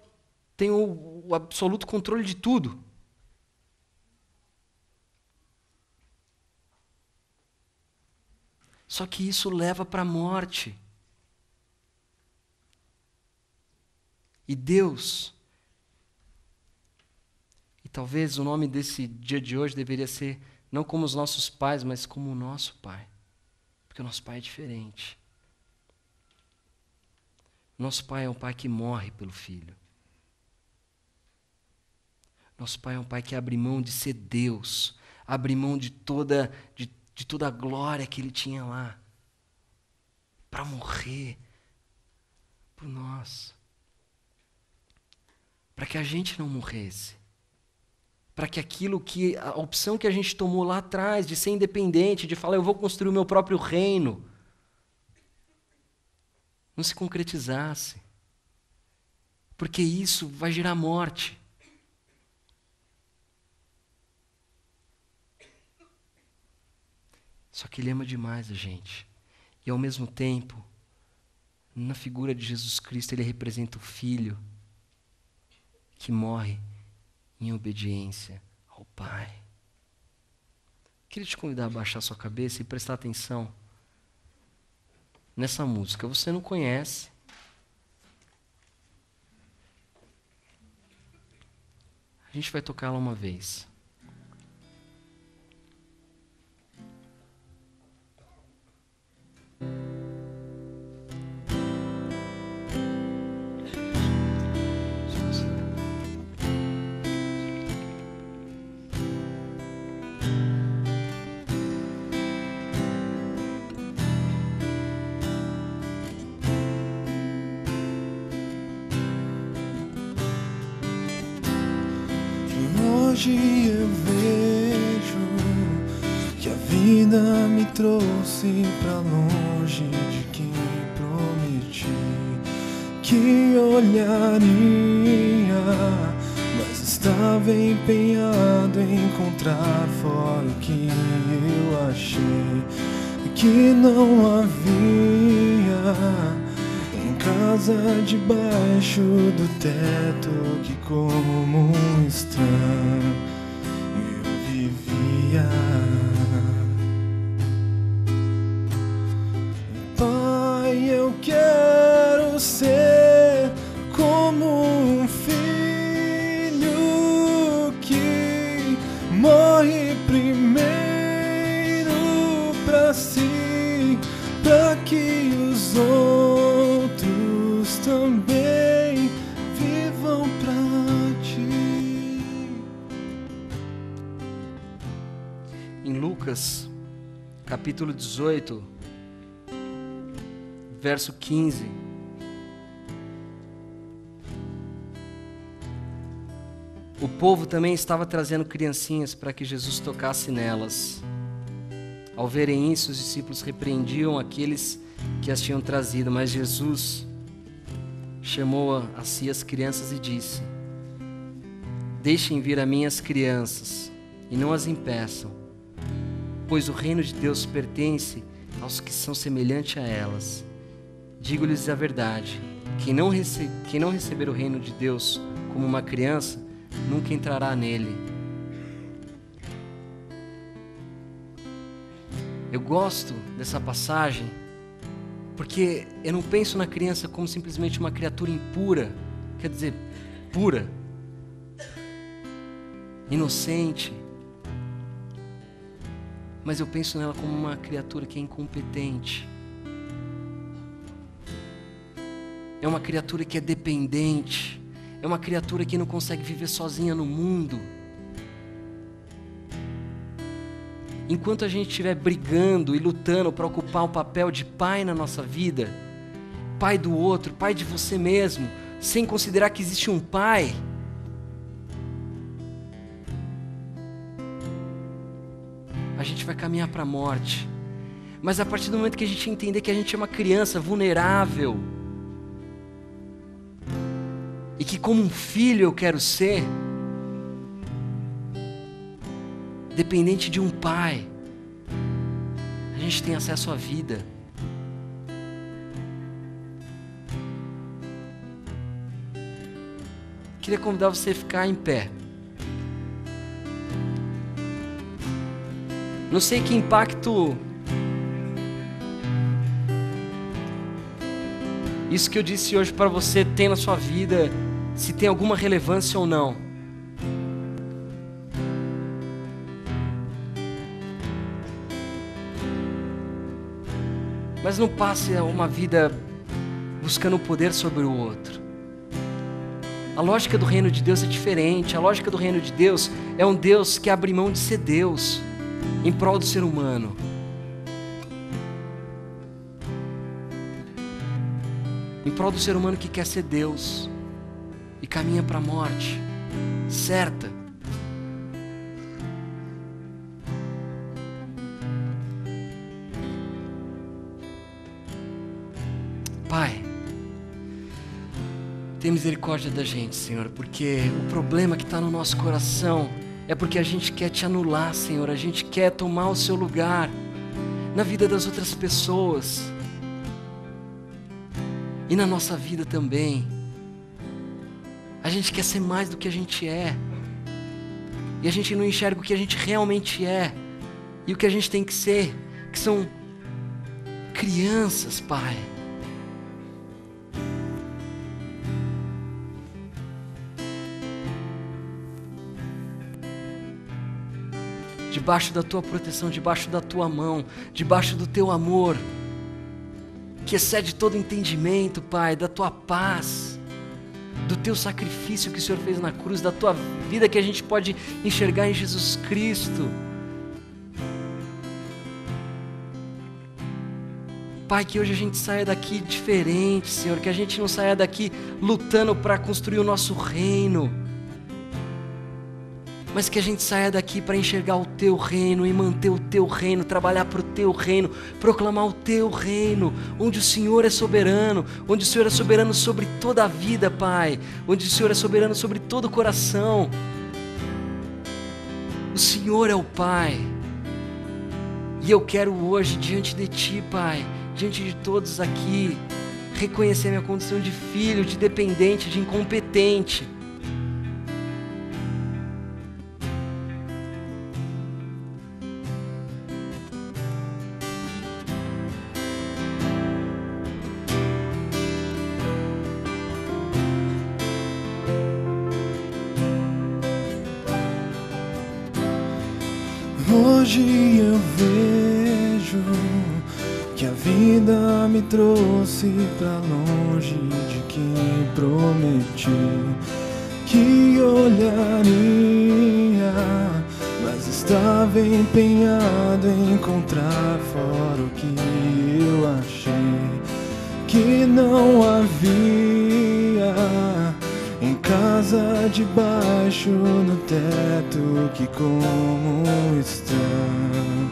tenho o absoluto controle de tudo. Só que isso leva para a morte. E Deus, e talvez o nome desse dia de hoje deveria ser não como os nossos pais, mas como o nosso Pai. Porque o nosso Pai é diferente. Nosso Pai é um Pai que morre pelo Filho. Nosso Pai é um Pai que abre mão de ser Deus, abre mão de toda a glória que Ele tinha lá, para morrer por nós. Para que a gente não morresse. Para que a opção que a gente tomou lá atrás, de ser independente, de falar, eu vou construir o meu próprio reino, não se concretizasse. Porque isso vai gerar morte. Só que Ele ama demais a gente. E ao mesmo tempo, na figura de Jesus Cristo, Ele representa o Filho que morre em obediência ao Pai. Queria te convidar a baixar sua cabeça e prestar atenção nessa música. Você não conhece. A gente vai tocar ela uma vez. Hoje eu vejo que a vida me trouxe pra longe de quem prometi que olharia, mas estava empenhado em encontrar fora o que eu achei que não havia em casa debaixo do teto que como um estranho eu vivia. Pai, eu quero ser como um filho que morre primeiro pra si, pra que os outros também vivam pra ti. Em Lucas, capítulo 18, verso 15. O povo também estava trazendo criancinhas para que Jesus tocasse nelas. Ao verem isso, os discípulos repreendiam aqueles que as tinham trazido, mas Jesus chamou a si as crianças e disse: deixem vir a mim as crianças e não as impeçam, pois o reino de Deus pertence aos que são semelhantes a elas. Digo-lhes a verdade, quem não receber o reino de Deus como uma criança, nunca entrará nele. Eu gosto dessa passagem porque eu não penso na criança como simplesmente uma criatura impura, quer dizer, pura, inocente, mas eu penso nela como uma criatura que é incompetente. É uma criatura que é dependente, é uma criatura que não consegue viver sozinha no mundo. Enquanto a gente estiver brigando e lutando para ocupar o papel de pai na nossa vida, pai do outro, pai de você mesmo, sem considerar que existe um pai, a gente vai caminhar para a morte. Mas a partir do momento que a gente entender que a gente é uma criança vulnerável, e que como um filho eu quero ser, dependente de um pai, a gente tem acesso à vida. Queria convidar você a ficar em pé. Não sei que impacto isso que eu disse hoje para você tem na sua vida, se tem alguma relevância ou não. Mas não passe uma vida buscando o poder sobre o outro. A lógica do reino de Deus é diferente. A lógica do reino de Deus é um Deus que abre mão de ser Deus em prol do ser humano. Em prol do ser humano que quer ser Deus e caminha para a morte certa. Pai, tem misericórdia da gente, Senhor, porque o problema que está no nosso coração é porque a gente quer te anular, Senhor, a gente quer tomar o seu lugar na vida das outras pessoas e na nossa vida também. A gente quer ser mais do que a gente é e a gente não enxerga o que a gente realmente é e o que a gente tem que ser, que são crianças, Pai. Debaixo da tua proteção, debaixo da tua mão, debaixo do teu amor, que excede todo entendimento, Pai, da tua paz, do teu sacrifício que o Senhor fez na cruz, da tua vida que a gente pode enxergar em Jesus Cristo. Pai, que hoje a gente saia daqui diferente, Senhor, que a gente não saia daqui lutando para construir o nosso reino, mas que a gente saia daqui para enxergar o teu reino e manter o teu reino, trabalhar para o teu reino, proclamar o teu reino, onde o Senhor é soberano, onde o Senhor é soberano sobre toda a vida, Pai, onde o Senhor é soberano sobre todo o coração. O Senhor é o Pai, e eu quero hoje, diante de Ti, Pai, diante de todos aqui, reconhecer minha condição de filho, de dependente, de incompetente. Hoje eu vejo que a vida me trouxe pra longe de quem prometi que olharia, mas estava empenhado em encontrar fora o que eu achei que não havia. Em casa debaixo no teto que como um estranho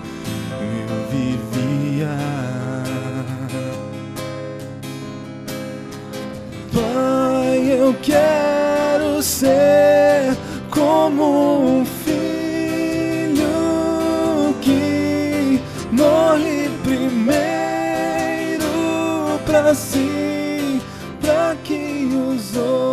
eu vivia. Pai, eu quero ser como um filho que morre primeiro pra si, pra que os outros